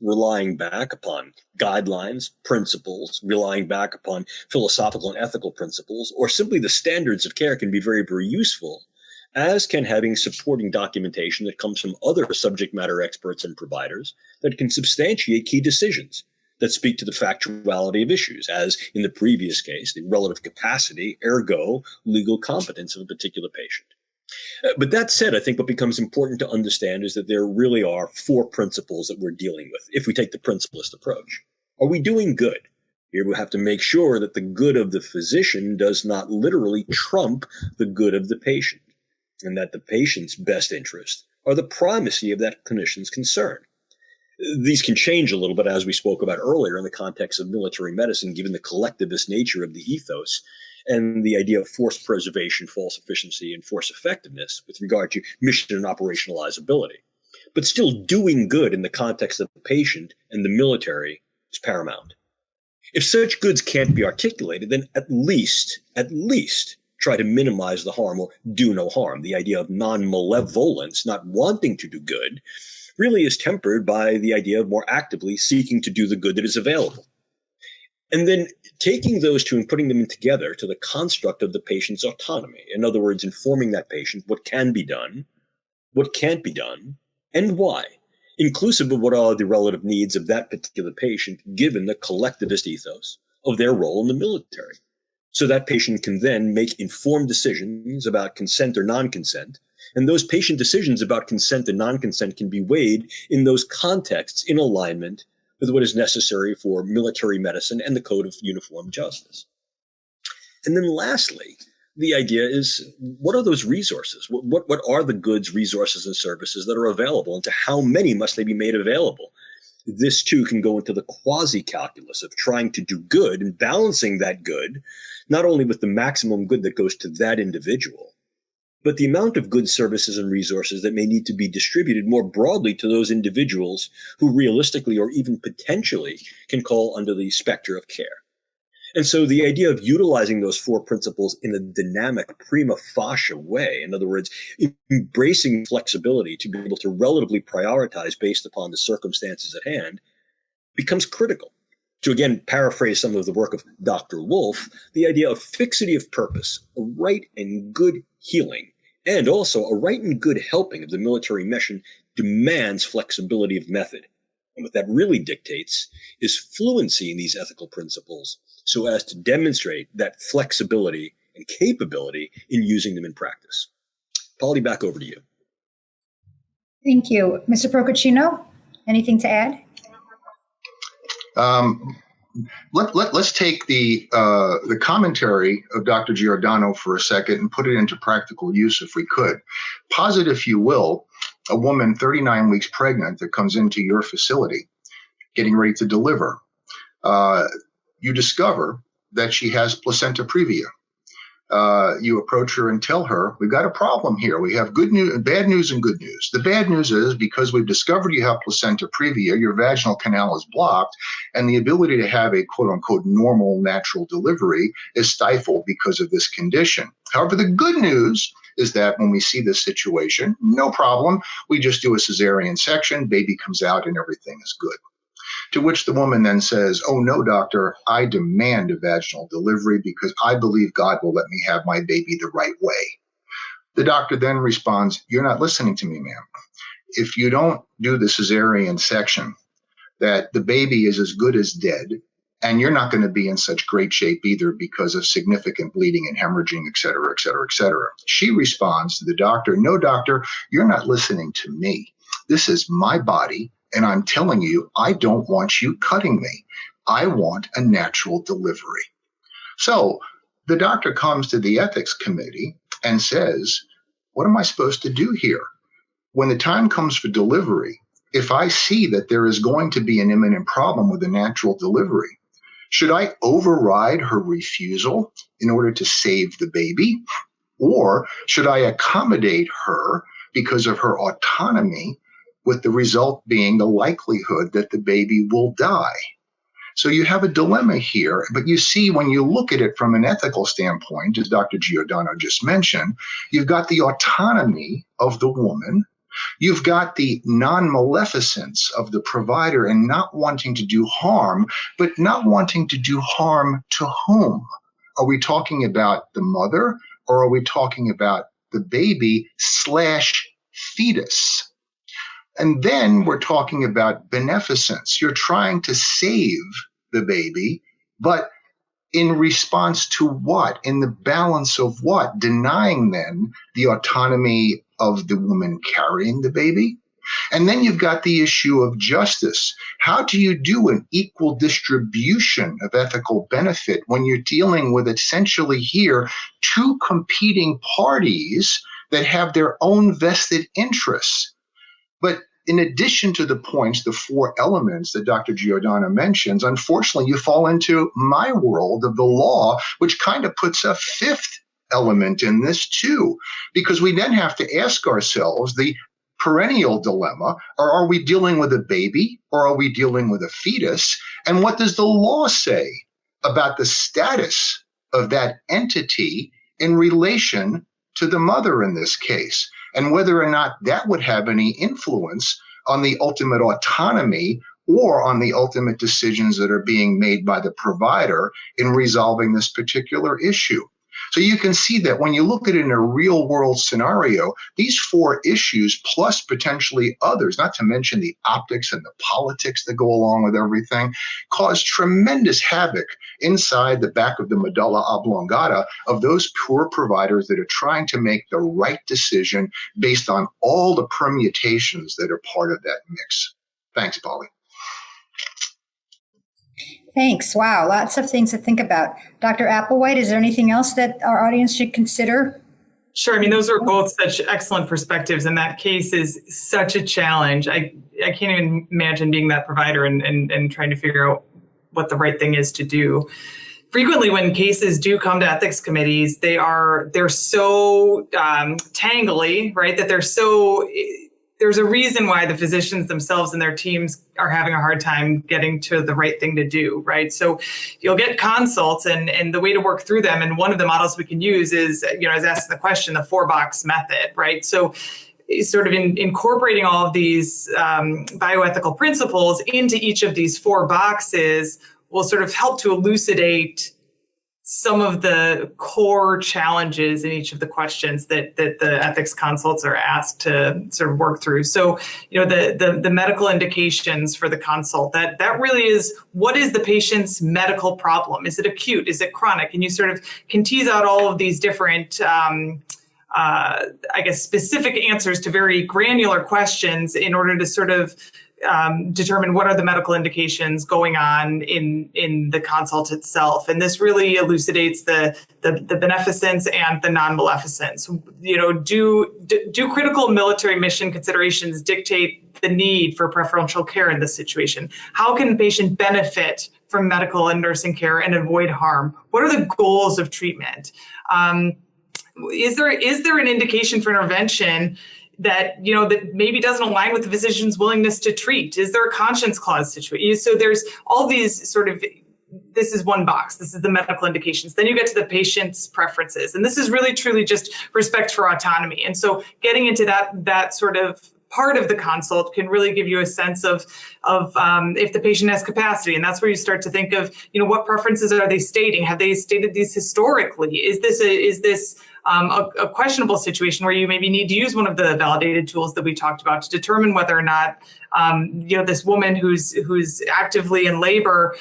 relying back upon guidelines, principles, relying back upon philosophical and ethical principles, or simply the standards of care can be very, very useful, as can having supporting documentation that comes from other subject matter experts and providers that can substantiate key decisions that speak to the factuality of issues, as in the previous case, the relative capacity, ergo legal competence of a particular patient. But that said, I think what becomes important to understand is that there really are 4 principles that we're dealing with, if we take the principlist approach. Are we doing good? Here we have to make sure that the good of the physician does not literally trump the good of the patient, and that the patient's best interest are the primacy of that clinician's concern. These can change a little bit, as we spoke about earlier, in the context of military medicine, given the collectivist nature of the ethos and the idea of force preservation, false efficiency, and force effectiveness with regard to mission and operationalizability. But still, doing good in the context of the patient and the military is paramount. If such goods can't be articulated, then at least try to minimize the harm or do no harm. The idea of non-malevolence, not wanting to do good, really is tempered by the idea of more actively seeking to do the good that is available. And then taking those two and putting them together to the construct of the patient's autonomy. In other words, informing that patient what can be done, what can't be done, and why, inclusive of what are the relative needs of that particular patient, given the collectivist ethos of their role in the military. So that patient can then make informed decisions about consent or non-consent. And those patient decisions about consent and non-consent can be weighed in those contexts in alignment with what is necessary for military medicine and the Code of Uniform Justice. And then lastly, The idea is, what are those resources? What are the goods, resources, and services that are available, and to how many must they be made available? This too can go into the quasi-calculus of trying to do good and balancing that good, not only with the maximum good that goes to that individual, but the amount of goods, services, and resources that may need to be distributed more broadly to those individuals who realistically or even potentially can call under the specter of care. And so the idea of utilizing those four principles in a dynamic, prima facie way, in other words, embracing flexibility to be able to relatively prioritize based upon the circumstances at hand, becomes critical. To again paraphrase some of the work of Dr. Wolfe, the idea of fixity of purpose, a right and good healing, and also a right and good helping of the military mission demands flexibility of method. And what that really dictates is fluency in these ethical principles, so as to demonstrate that flexibility and capability in using them in practice. Polly, back over to you. Thank you. Mr. Froguccino, anything to add? Let's take the commentary of Dr. Giordano for a second and put it into practical use if we could. Posit, if you will, a woman 39 weeks pregnant that comes into your facility, getting ready to deliver. You discover that she has placenta previa. You approach her and tell her, we've got a problem here. We have good news, bad news, and good news. The bad news is because we've discovered you have placenta previa, your vaginal canal is blocked, and the ability to have a quote unquote normal natural delivery is stifled because of this condition. However, the good news is that when we see this situation, no problem. We just do a cesarean section, baby comes out, and everything is good. To which the woman then says, oh, no, doctor, I demand a vaginal delivery because I believe God will let me have my baby the right way. The doctor then responds, you're not listening to me, ma'am. If you don't do the cesarean section, that the baby is as good as dead, and you're not going to be in such great shape either because of significant bleeding and hemorrhaging, et cetera, et cetera, et cetera. She responds to the doctor, no, doctor, you're not listening to me. This is my body. And I'm telling you, I don't want you cutting me. I want a natural delivery. So the doctor comes to the ethics committee and says, what am I supposed to do here? When the time comes for delivery, if I see that there is going to be an imminent problem with a natural delivery, should I override her refusal in order to save the baby? Or should I accommodate her because of her autonomy, with the result being the likelihood that the baby will die? So you have a dilemma here, but you see when you look at it from an ethical standpoint, as Dr. Giordano just mentioned, you've got the autonomy of the woman, you've got the non-maleficence of the provider and not wanting to do harm, but not wanting to do harm to whom? Are we talking about the mother, or are we talking about the baby / fetus? And then we're talking about beneficence. You're trying to save the baby, but in response to what? In the balance of what? Denying then the autonomy of the woman carrying the baby? And then you've got the issue of justice. How do you do an equal distribution of ethical benefit when you're dealing with essentially here two competing parties that have their own vested interests? But in addition to the points, the four elements that Dr. Giordano mentions, unfortunately, you fall into my world of the law, which kind of puts a fifth element in this too, because we then have to ask ourselves the perennial dilemma, or are we dealing with a baby or are we dealing with a fetus? And what does the law say about the status of that entity in relation to the mother in this case? And whether or not that would have any influence on the ultimate autonomy or on the ultimate decisions that are being made by the provider in resolving this particular issue. So you can see that when you look at it in a real world scenario, these four issues plus potentially others, not to mention the optics and the politics that go along with everything, cause tremendous havoc inside the back of the medulla oblongata of those poor providers that are trying to make the right decision based on all the permutations that are part of that mix. Thanks, Polly. Thanks. Wow, lots of things to think about. Dr. Applewhite, is there anything else that our audience should consider? Sure. I mean, those are both such excellent perspectives, and that case is such a challenge. I can't even imagine being that provider and trying to figure out what the right thing is to do. Frequently, when cases do come to ethics committees, they're so tangly, right? That there's a reason why the physicians themselves and their teams are having a hard time getting to the right thing to do, right? So you'll get consults and the way to work through them. And one of the models we can use is, as asked the question, the 4-box method, right? So sort of incorporating all of these bioethical principles into each of these 4 boxes will sort of help to elucidate some of the core challenges in each of the questions that the ethics consults are asked to sort of work through. So, the medical indications for the consult, that really is, what is the patient's medical problem? Is it acute? Is it chronic? And you sort of can tease out all of these different, specific answers to very granular questions in order to sort of determine what are the medical indications going on in the consult itself. And this really elucidates the beneficence and the non-maleficence. Do critical military mission considerations dictate the need for preferential care in this situation? How can the patient benefit from medical and nursing care and avoid harm? What are the goals of treatment? Is there an indication for intervention that maybe doesn't align with the physician's willingness to treat? Is there a conscience clause situation? So there's all these sort of, this is one box. This is the medical indications. Then you get to the patient's preferences. And this is really truly just respect for autonomy. And so getting into that sort of part of the consult can really give you a sense of if the patient has capacity. And that's where you start to think of, what preferences are they stating? Have they stated these historically? Is this a questionable situation where you maybe need to use one of the validated tools that we talked about to determine whether or not, this woman who's actively in labor,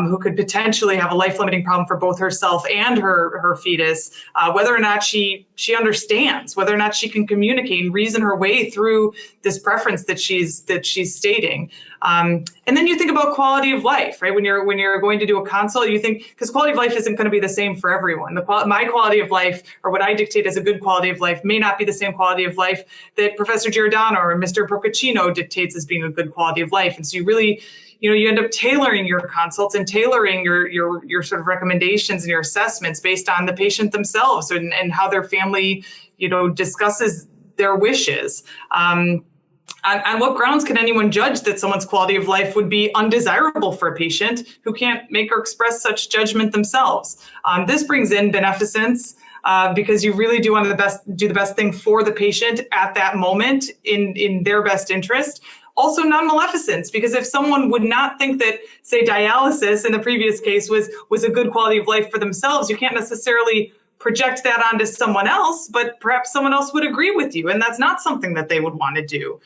who could potentially have a life-limiting problem for both herself and her fetus, whether or not she understands, whether or not she can communicate and reason her way through this preference that she's stating. And then you think about quality of life, right? When you're going to do a consult, you think, because quality of life isn't going to be the same for everyone. My quality of life, or what I dictate as a good quality of life, may not be the same quality of life that Professor Giordano or Mr. Froguccino dictates as being a good quality of life. And so you really, you end up tailoring your consults and tailoring your sort of recommendations and your assessments based on the patient themselves and how their family, discusses their wishes. On what grounds can anyone judge that someone's quality of life would be undesirable for a patient who can't make or express such judgment themselves? This brings in beneficence, because you really do want to do the best thing for the patient at that moment in their best interest. Also non-maleficence, because if someone would not think that, say, dialysis in the previous case was a good quality of life for themselves, you can't necessarily project that onto someone else, but perhaps someone else would agree with you, and that's not something that they would want to do.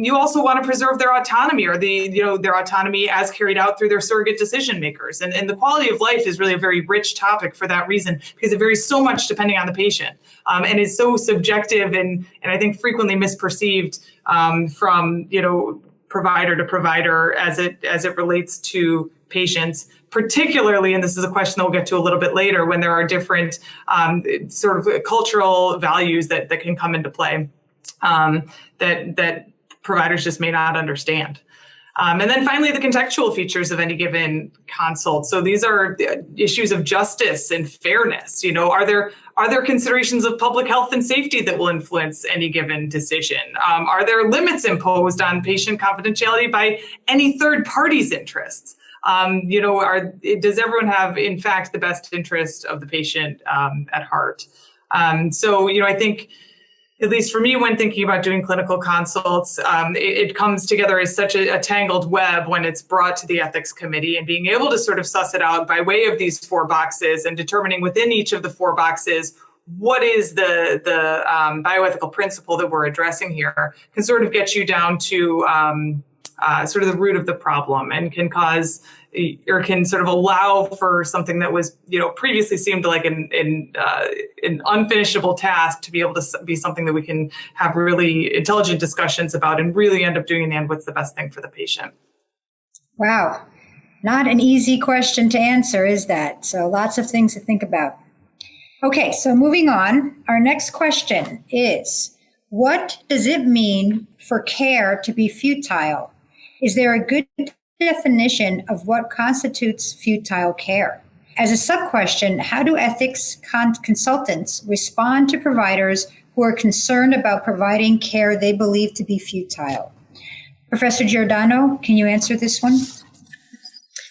You also want to preserve their autonomy, or their autonomy as carried out through their surrogate decision makers. And the quality of life is really a very rich topic for that reason, because it varies so much depending on the patient, and is so subjective and I think frequently misperceived from provider to provider as it relates to patients, particularly, and this is a question that we'll get to a little bit later, when there are different sort of cultural values that can come into play that providers just may not understand. And then finally, the contextual features of any given consult. So these are issues of justice and fairness. Are there considerations of public health and safety that will influence any given decision? Are there limits imposed on patient confidentiality by any third party's interests? Does everyone have, in fact, the best interest of the patient at heart? So I think, at least for me, when thinking about doing clinical consults, it comes together as such a tangled web when it's brought to the ethics committee, and being able to sort of suss it out by way of these 4 boxes and determining within each of the 4 boxes what is the bioethical principle that we're addressing here can sort of get you down to sort of the root of the problem, and can cause or can sort of allow for something that was, previously seemed like an unfinishable task to be able to be something that we can have really intelligent discussions about and really end up doing in the end what's the best thing for the patient. Wow. Not an easy question to answer, is that? So lots of things to think about. Okay, so moving on, our next question is, what does it mean for care to be futile? Is there a good definition of what constitutes futile care? As a sub-question, how do ethics consultants respond to providers who are concerned about providing care they believe to be futile? Professor Giordano, can you answer this one?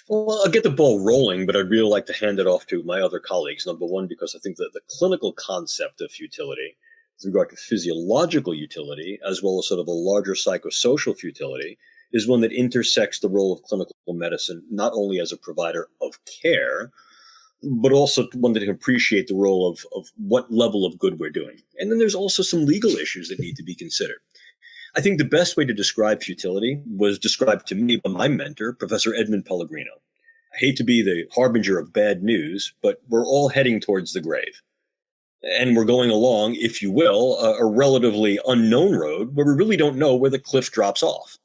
Well, I'll get the ball rolling, but I'd really like to hand it off to my other colleagues. Number one, because I think that the clinical concept of futility with regard to physiological utility, as well as sort of a larger psychosocial futility, is one that intersects the role of clinical medicine, not only as a provider of care, but also one that can appreciate the role of what level of good we're doing. And then there's also some legal issues that need to be considered. I think the best way to describe futility was described to me by my mentor, Professor Edmund Pellegrino. I hate to be the harbinger of bad news, but we're all heading towards the grave. And we're going along, if you will, a relatively unknown road where we really don't know where the cliff drops off.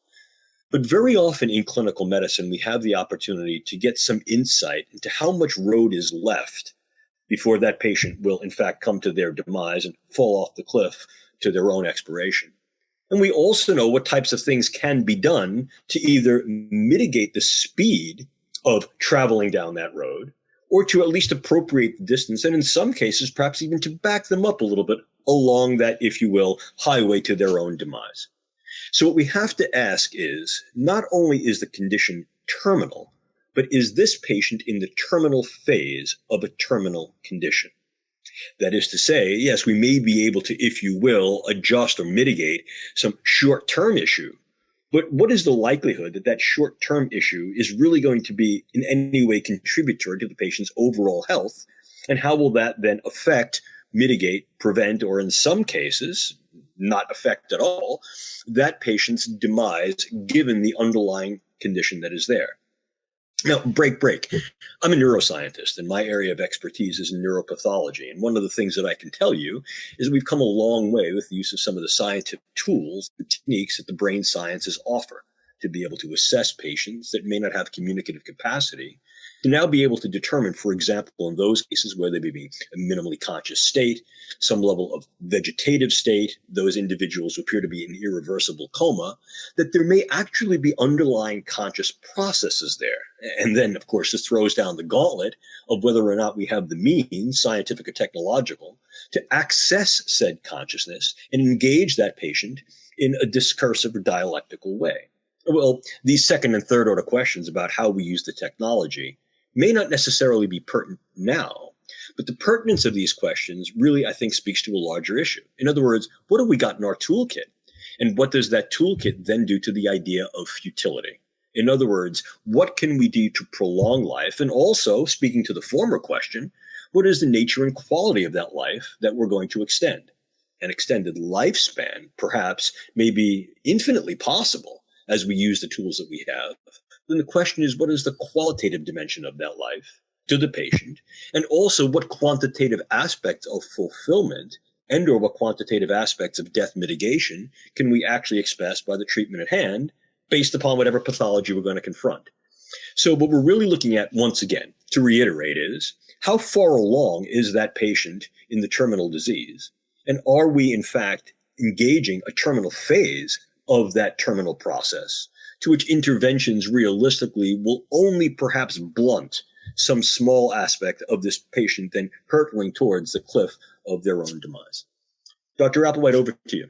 But very often in clinical medicine, we have the opportunity to get some insight into how much road is left before that patient will, in fact, come to their demise and fall off the cliff to their own expiration. And we also know what types of things can be done to either mitigate the speed of traveling down that road, or to at least appropriate the distance, and in some cases, perhaps even to back them up a little bit along that, if you will, highway to their own demise. So what we have to ask is, not only is the condition terminal, but is this patient in the terminal phase of a terminal condition? That is to say, yes, we may be able to, if you will, adjust or mitigate some short-term issue, but what is the likelihood that that short-term issue is really going to be in any way contributory to the patient's overall health? And how will that then affect, mitigate, prevent, or in some cases, not affect at all, that patient's demise given the underlying condition that is there? Now, break. I'm a neuroscientist, and my area of expertise is in neuropathology. And one of the things that I can tell you is we've come a long way with the use of some of the scientific tools and techniques that the brain sciences offer to be able to assess patients that may not have communicative capacity, to now be able to determine, for example, in those cases where they may be a minimally conscious state, some level of vegetative state, those individuals who appear to be in irreversible coma, that there may actually be underlying conscious processes there. And then, of course, this throws down the gauntlet of whether or not we have the means, scientific or technological, to access said consciousness and engage that patient in a discursive or dialectical way. Well, these second and third order questions about how we use the technology may not necessarily be pertinent now, but the pertinence of these questions really, I think, speaks to a larger issue. In other words, what have we got in our toolkit? And what does that toolkit then do to the idea of futility? In other words, what can we do to prolong life? And also, speaking to the former question, what is the nature and quality of that life that we're going to extend? An extended lifespan, perhaps, may be infinitely possible as we use the tools that we have. Then the question is, what is the qualitative dimension of that life to the patient? And also, what quantitative aspects of fulfillment and or what quantitative aspects of death mitigation can we actually express by the treatment at hand based upon whatever pathology we're going to confront? So what we're really looking at, once again, to reiterate, is how far along is that patient in the terminal disease? And are we, in fact, engaging a terminal phase of that terminal process, to which interventions realistically will only perhaps blunt some small aspect of this patient then hurtling towards the cliff of their own demise? Dr. Applewhite, over to you.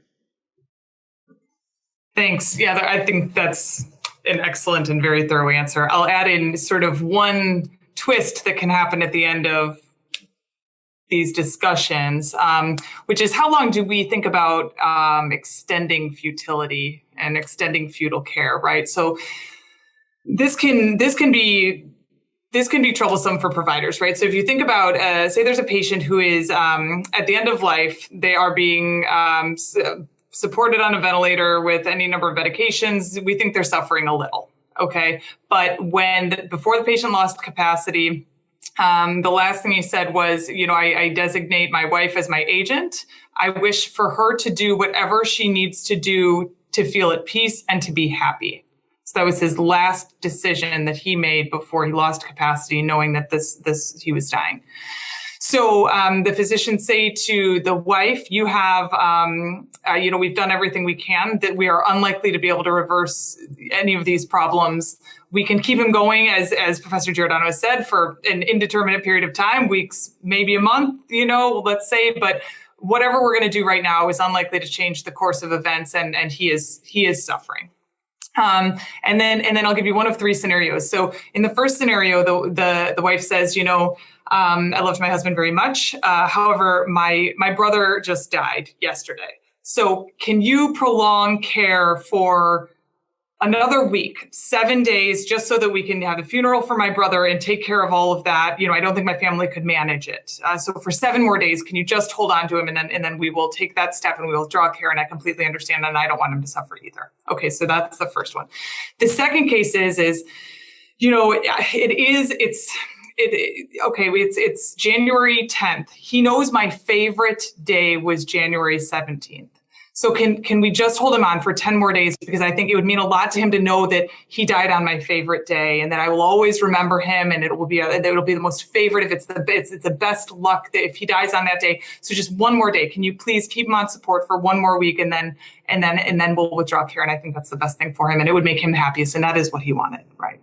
Thanks. Yeah, I think that's an excellent and very thorough answer. I'll add in sort of one twist that can happen at the end of these discussions, which is how long do we think about extending futility and extending futile care, right? So this can be troublesome for providers, right? So if you think about, say there's a patient who is at the end of life, they are being supported on a ventilator with any number of medications. We think they're suffering a little, okay? But before the patient lost capacity, the last thing he said was, I designate my wife as my agent. I wish for her to do whatever she needs to do to feel at peace and to be happy. So that was his last decision that he made before he lost capacity, knowing that he was dying. So the physicians say to the wife, you have, we've done everything we can, that we are unlikely to be able to reverse any of these problems. We can keep him going, as Professor Giordano has said, for an indeterminate period of time, weeks, maybe a month, let's say, but whatever we're going to do right now is unlikely to change the course of events, and he is suffering. And then I'll give you one of three scenarios. So in the first scenario, the wife says, I loved my husband very much. However, my brother just died yesterday. So can you prolong care for another week, 7 days, just so that we can have a funeral for my brother and take care of all of that? I don't think my family could manage it. So for 7 more days, can you just hold on to him, and then we will take that step and we will withdraw care. And I completely understand, and I don't want him to suffer either. Okay, so that's the first one. The second case is it's January 10th. He knows my favorite day was January 17th. So can we just hold him on for 10 more days? Because I think it would mean a lot to him to know that he died on my favorite day, and that I will always remember him, and it will be the most favorite if it's the best luck that if he dies on that day. So just one more day. Can you please keep him on support for one more week, and then we'll withdraw care? And I think that's the best thing for him, and it would make him happiest, and that is what he wanted, right?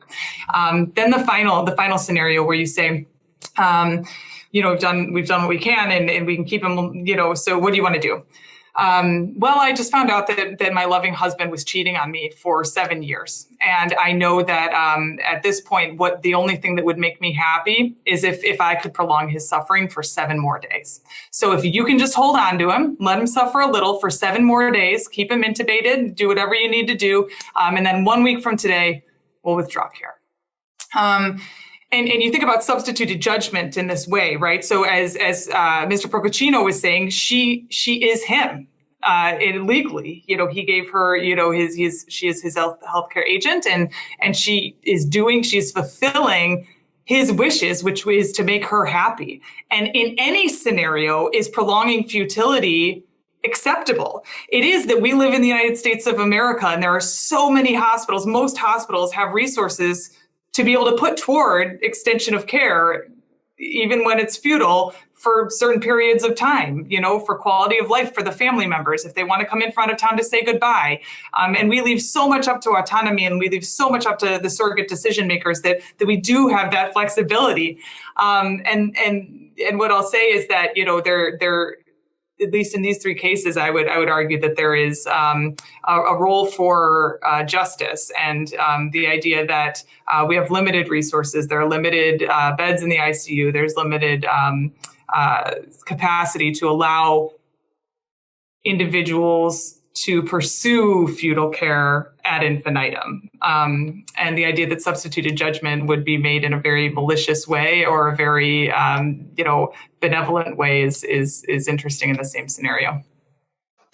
Then the final scenario where you say, we've done what we can, and we can keep him, so what do you want to do? Well, I just found out that my loving husband was cheating on me for 7 years. And I know that at this point, the only thing that would make me happy is if I could prolong his suffering for 7 more days. So if you can just hold on to him, let him suffer a little for 7 more days, keep him intubated, do whatever you need to do. And then 1 week from today, we'll withdraw care. And you think about substituted judgment in this way, right? So as Mr. Froguccino was saying, she is him legally. He gave her, she is his healthcare agent, and she's fulfilling his wishes, which is to make her happy. And in any scenario, is prolonging futility acceptable? It is that we live in the United States of America, and there are so many hospitals. Most hospitals have resources to be able to put toward extension of care, even when it's futile, for certain periods of time, for quality of life for the family members, if they want to come in from out of town to say goodbye. And we leave so much up to autonomy, and we leave so much up to the surrogate decision makers that we do have that flexibility. And what I'll say is that, there at least in these 3 cases, I would argue that there is a role for justice, and the idea that we have limited resources. There are limited beds in the ICU. There's limited capacity to allow individuals to pursue futile care ad infinitum. And the idea that substituted judgment would be made in a very malicious way or a very, benevolent way is interesting in the same scenario.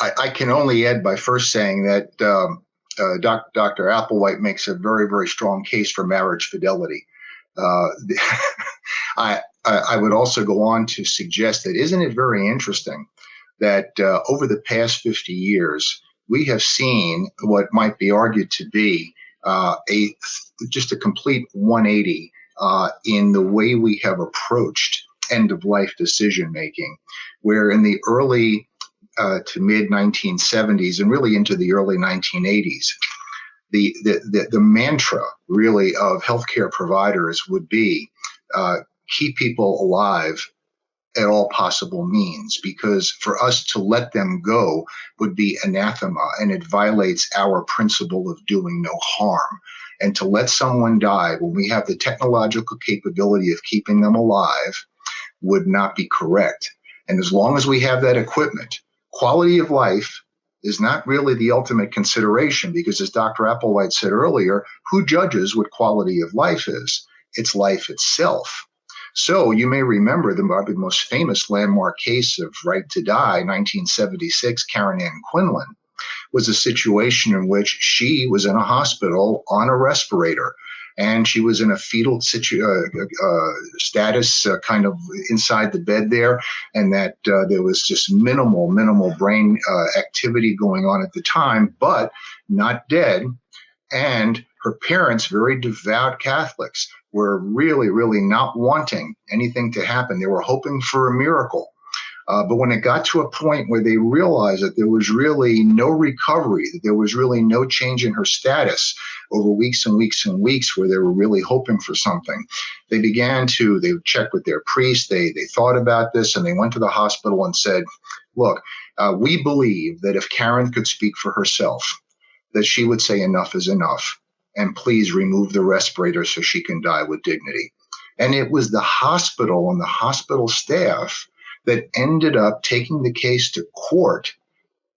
I can only add by first saying that Dr. Applewhite makes a very, very strong case for marriage fidelity. I would also go on to suggest that isn't it very interesting that over the past 50 years, we have seen what might be argued to be just a complete 180 in the way we have approached end-of-life decision-making, where in the early to mid-1970s and really into the early 1980s, the mantra really of healthcare providers would be keep people alive at all possible means, because for us to let them go would be anathema, and it violates our principle of doing no harm. And to let someone die when we have the technological capability of keeping them alive would not be correct. And as long as we have that equipment, quality of life is not really the ultimate consideration, because as Dr. Applewhite said earlier, who judges what quality of life is? It's life itself. So you may remember the most famous landmark case of right to die, 1976, Karen Ann Quinlan, was a situation in which she was in a hospital on a respirator, and she was in a fetal status kind of inside the bed there, and that there was just minimal brain activity going on at the time, but not dead. And her parents, very devout Catholics, were really, really not wanting anything to happen. They were hoping for a miracle. But when it got to a point where they realized that there was really no recovery, that there was really no change in her status over weeks and weeks and weeks where they were really hoping for something, they checked with their priest, they thought about this, and they went to the hospital and said, look, we believe that if Karen could speak for herself, that she would say enough is enough, and please remove the respirator so she can die with dignity. And it was the hospital and the hospital staff that ended up taking the case to court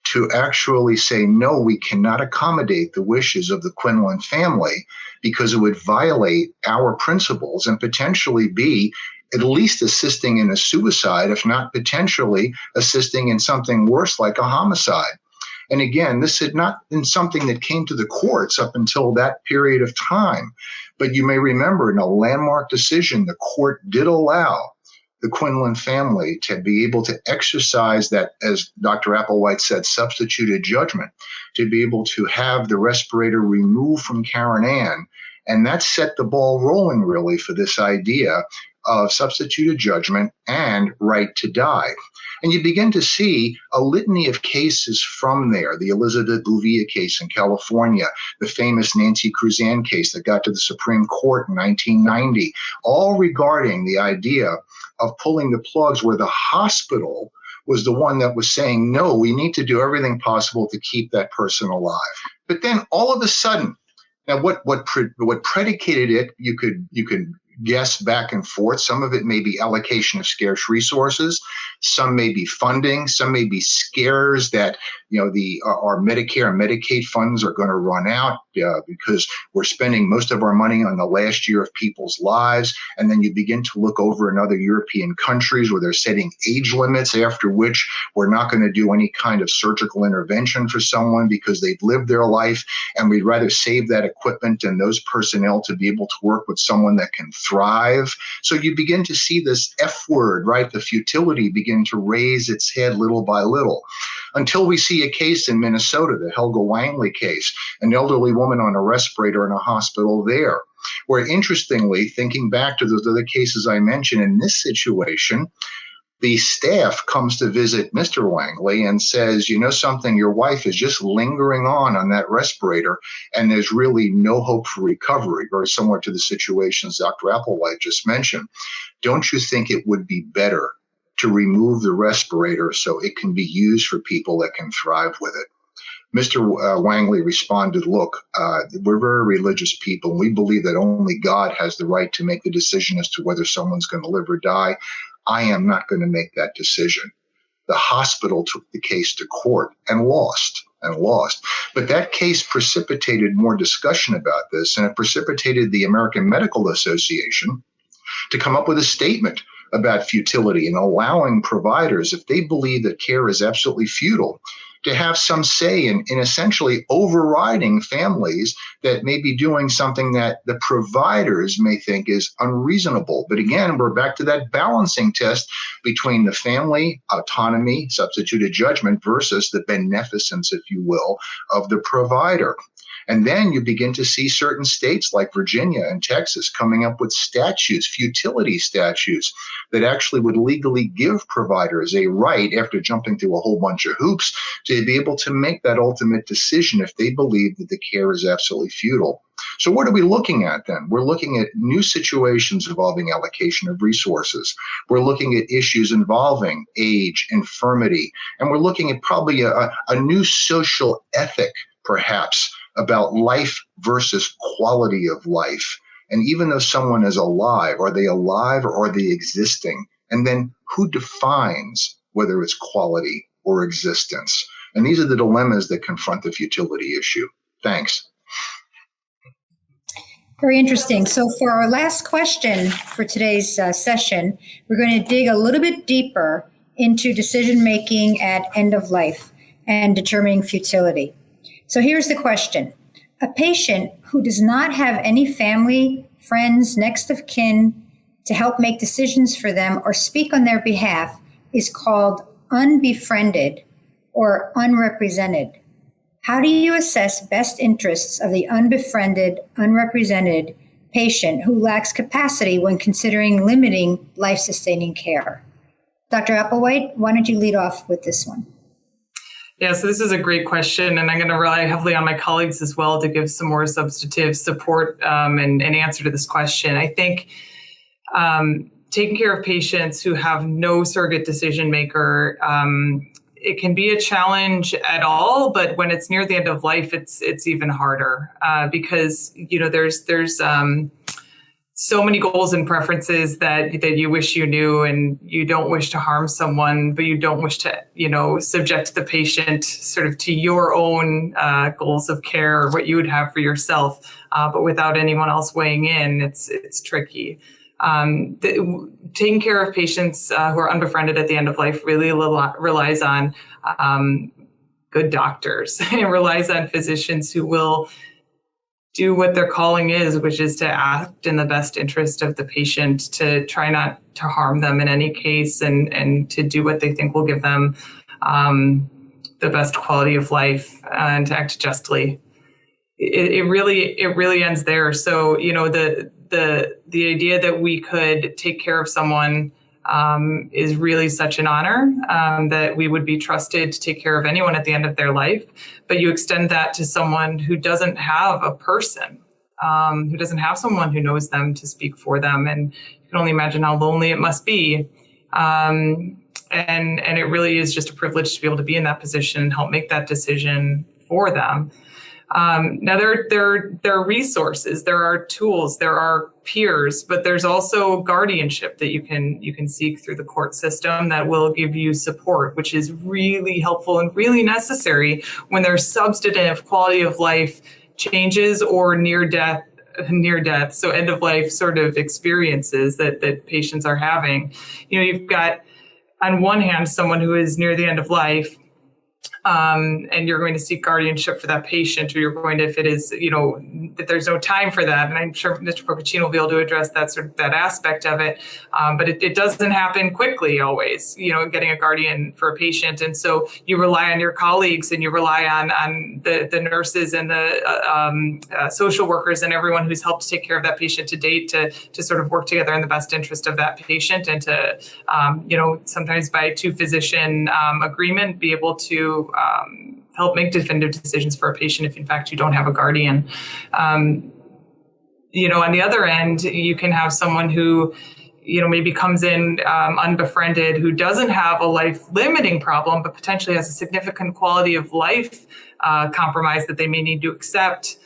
to actually say, no, we cannot accommodate the wishes of the Quinlan family because it would violate our principles and potentially be at least assisting in a suicide, if not potentially assisting in something worse like a homicide. And again, this had not been something that came to the courts up until that period of time. But you may remember in a landmark decision, the court did allow the Quinlan family to be able to exercise that, as Dr. Applewhite said, substituted judgment, to be able to have the respirator removed from Karen Ann. And that set the ball rolling, really, for this idea of substituted judgment and right to die. And you begin to see a litany of cases from there, the Elizabeth Bouvier case in California, the famous Nancy Cruzan case that got to the Supreme Court in 1990, all regarding the idea of pulling the plugs where the hospital was the one that was saying, no, we need to do everything possible to keep that person alive. But then all of a sudden, now what predicated it, you could guess back and forth. Some of it may be allocation of scarce resources. Some may be funding. Some may be scares that, our Medicare and Medicaid funds are going to run out because we're spending most of our money on the last year of people's lives. And then you begin to look over in other European countries where they're setting age limits after which we're not going to do any kind of surgical intervention for someone because they've lived their life. And we'd rather save that equipment and those personnel to be able to work with someone that can thrive. So you begin to see this F word, right? The futility begin to raise its head little by little until we see a case in Minnesota, the Helga Wangley case, an elderly woman on a respirator in a hospital there, where interestingly, thinking back to those other cases I mentioned, in this situation, the staff comes to visit Mr. Wangley and says, you know something, your wife is just lingering on that respirator, and there's really no hope for recovery, very similar to the situations Dr. Applewhite just mentioned. Don't you think it would be better to remove the respirator so it can be used for people that can thrive with it? Mr. Wangley responded, look, we're very religious people, and we believe that only God has the right to make the decision as to whether someone's going to live or die. I am not going to make that decision. The hospital took the case to court and lost. But that case precipitated more discussion about this, and it precipitated the American Medical Association to come up with a statement about futility and allowing providers, if they believe that care is absolutely futile, to have some say in essentially overriding families that may be doing something that the providers may think is unreasonable. But again, we're back to that balancing test between the family autonomy, substituted judgment versus the beneficence, if you will, of the provider. And then you begin to see certain states like Virginia and Texas coming up with statutes, futility statutes, that actually would legally give providers a right, after jumping through a whole bunch of hoops, to be able to make that ultimate decision if they believe that the care is absolutely futile. So what are we looking at then? We're looking at new situations involving allocation of resources. We're looking at issues involving age, infirmity, and we're looking at probably a new social ethic, perhaps, about life versus quality of life. And even though someone is alive, are they alive or are they existing? And then who defines whether it's quality or existence? And these are the dilemmas that confront the futility issue. Thanks. Very interesting. So for our last question for today's session, we're going to dig a little bit deeper into decision-making at end of life and determining futility. So here's the question. A patient who does not have any family, friends, next of kin to help make decisions for them or speak on their behalf is called unbefriended or unrepresented. How do you assess best interests of the unbefriended, unrepresented patient who lacks capacity when considering limiting life-sustaining care? Dr. Applewhite, why don't you lead off with this one? Yeah, so this is a great question, and I'm going to rely heavily on my colleagues as well to give some more substantive support and answer to this question. I think taking care of patients who have no surrogate decision maker, it can be a challenge at all, but when it's near the end of life, it's even harder because there's so many goals and preferences that you wish you knew, and you don't wish to harm someone, but you don't wish to, subject the patient sort of to your own goals of care or what you would have for yourself, but without anyone else weighing in, it's tricky. Taking care of patients who are unbefriended at the end of life really relies on good doctors. It relies on physicians who will do what their calling is, which is to act in the best interest of the patient, to try not to harm them in any case, and to do what they think will give them the best quality of life, and to act justly. It really ends there. So, the idea that we could take care of someone is really such an honor, that we would be trusted to take care of anyone at the end of their life. But you extend that to someone who doesn't have a person, who doesn't have someone who knows them to speak for them. And you can only imagine how lonely it must be. And it really is just a privilege to be able to be in that position and help make that decision for them. Now there are resources, there are tools, there are peers, but there's also guardianship that you can seek through the court system that will give you support, which is really helpful and really necessary when there's substantive quality of life changes or near death, so end of life sort of experiences that patients are having. You've got on one hand someone who is near the end of life, and you're going to seek guardianship for that patient, or you're going to, if it is, that there's no time for that. And I'm sure Mr. Froguccino will be able to address that aspect of it. But it doesn't happen quickly always, getting a guardian for a patient. And so you rely on your colleagues, and you rely on the nurses and the social workers and everyone who's helped take care of that patient to date to sort of work together in the best interest of that patient, and to, sometimes by two-physician agreement, be able to help make definitive decisions for a patient if in fact you don't have a guardian. On the other end, you can have someone who, maybe comes in unbefriended, who doesn't have a life-limiting problem, but potentially has a significant quality of life compromise that they may need to accept,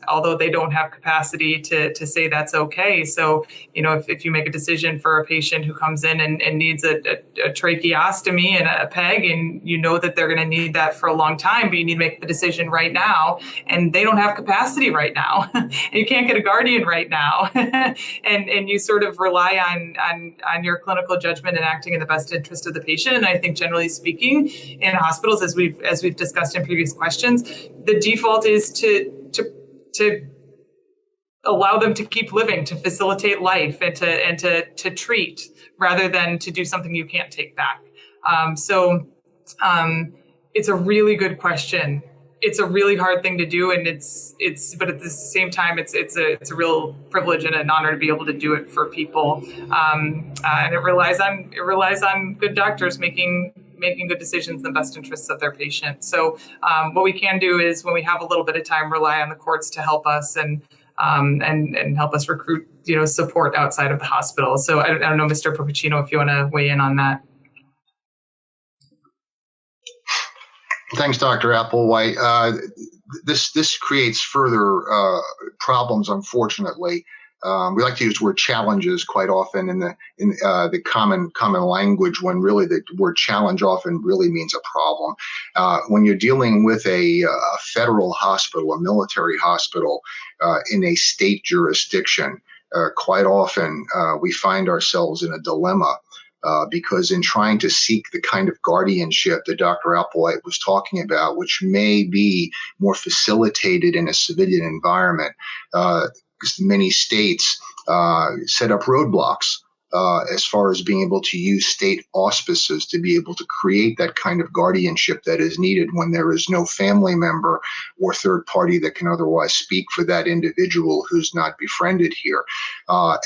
although they don't have capacity to say that's okay. So, if you make a decision for a patient who comes in and needs a tracheostomy and a PEG, and that they're going to need that for a long time, but you need to make the decision right now, and they don't have capacity right now, and you can't get a guardian right now, and you sort of rely on your clinical judgment and acting in the best interest of the patient. And I think generally speaking, in hospitals, as we've discussed in previous questions, the default is to allow them to keep living, to facilitate life, and to treat, rather than to do something you can't take back. So it's a really good question. It's a really hard thing to do, and but at the same time, it's a real privilege and an honor to be able to do it for people. And it relies on good doctors making good decisions in the best interests of their patients. So what we can do is, when we have a little bit of time, rely on the courts to help us and help us recruit, support outside of the hospital. So I don't know, Mr. Froguccino, if you want to weigh in on that. Thanks, Dr. Applewhite. This creates further problems, unfortunately. We like to use the word challenges quite often in the common language, when really the word challenge often really means a problem. When you're dealing with a federal hospital, a military hospital in a state jurisdiction, quite often we find ourselves in a dilemma. Because in trying to seek the kind of guardianship that Dr. Applewhite was talking about, which may be more facilitated in a civilian environment, many states set up roadblocks as far as being able to use state auspices to be able to create that kind of guardianship that is needed when there is no family member or third party that can otherwise speak for that individual who's not befriended here.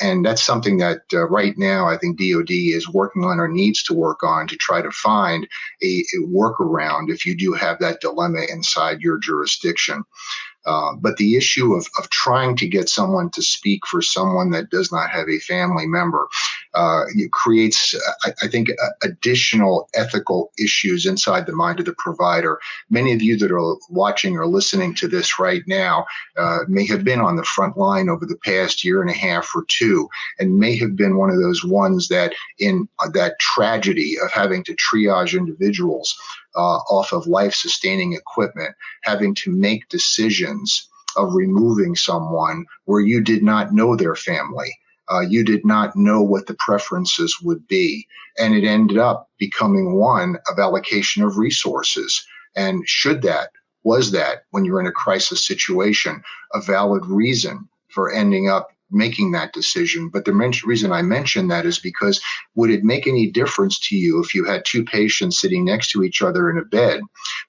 And that's something that right now I think DOD is working on or needs to work on to try to find a workaround if you do have that dilemma inside your jurisdiction. But the issue of trying to get someone to speak for someone that does not have a family member it creates, I think, additional ethical issues inside the mind of the provider. Many of you that are watching or listening to this right now may have been on the front line over the past year and a half or two, and may have been one of those ones that in that tragedy of having to triage individuals off of life-sustaining equipment, having to make decisions of removing someone where you did not know their family. You did not know what the preferences would be. And it ended up becoming one of allocation of resources. And was that, when you're in a crisis situation, a valid reason for ending up making that decision? But the reason I mention that is because would it make any difference to you if you had two patients sitting next to each other in a bed,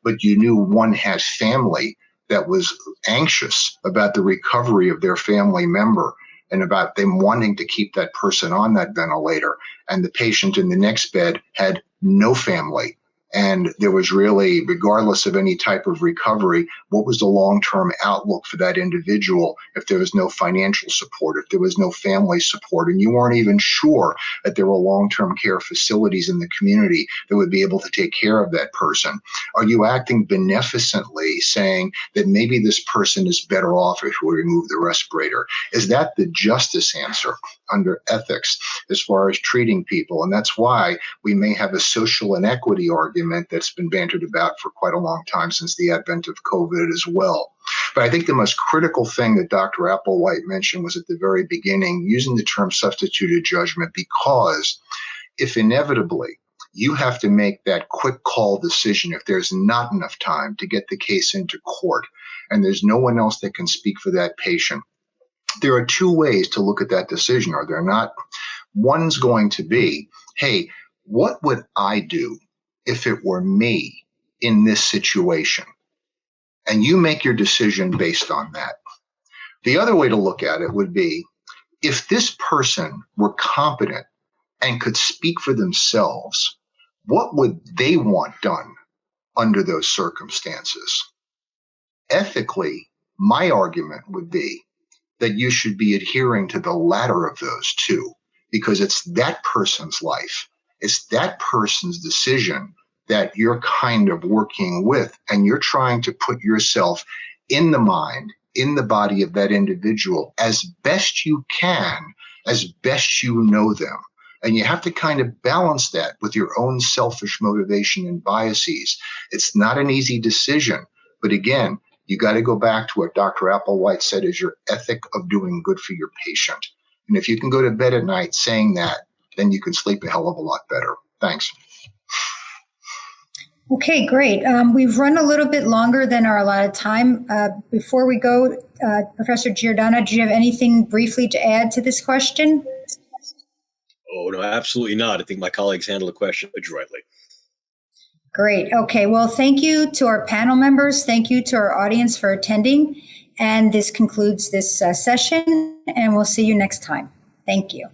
but you knew one had family that was anxious about the recovery of their family member and about them wanting to keep that person on that ventilator, and the patient in the next bed had no family? And there was really, regardless of any type of recovery, what was the long-term outlook for that individual if there was no financial support, if there was no family support, and you weren't even sure that there were long-term care facilities in the community that would be able to take care of that person? Are you acting beneficently, saying that maybe this person is better off if we remove the respirator? Is that the justice answer under ethics as far as treating people? And that's why we may have a social inequity argument that's been bantered about for quite a long time since the advent of COVID as well. But I think the most critical thing that Dr. Applewhite mentioned was at the very beginning, using the term substituted judgment, because if inevitably you have to make that quick call decision if there's not enough time to get the case into court and there's no one else that can speak for that patient, there are two ways to look at that decision, are there not? One's going to be, hey, what would I do if it were me in this situation? And you make your decision based on that. The other way to look at it would be, if this person were competent and could speak for themselves, what would they want done under those circumstances? Ethically, my argument would be that you should be adhering to the latter of those two, because it's that person's life. It's that person's decision that you're kind of working with, and you're trying to put yourself in the mind, in the body of that individual as best you can, as best you know them. And you have to kind of balance that with your own selfish motivation and biases. It's not an easy decision, but again, you got to go back to what Dr. Applewhite said is your ethic of doing good for your patient. And if you can go to bed at night saying that, then you can sleep a hell of a lot better. Thanks. Okay, great. We've run a little bit longer than our allotted time. Before we go, Professor Giordano, do you have anything briefly to add to this question? Oh, no, absolutely not. I think my colleagues handled the question adroitly. Great. Okay. Well, thank you to our panel members. Thank you to our audience for attending. And this concludes this session, and we'll see you next time. Thank you.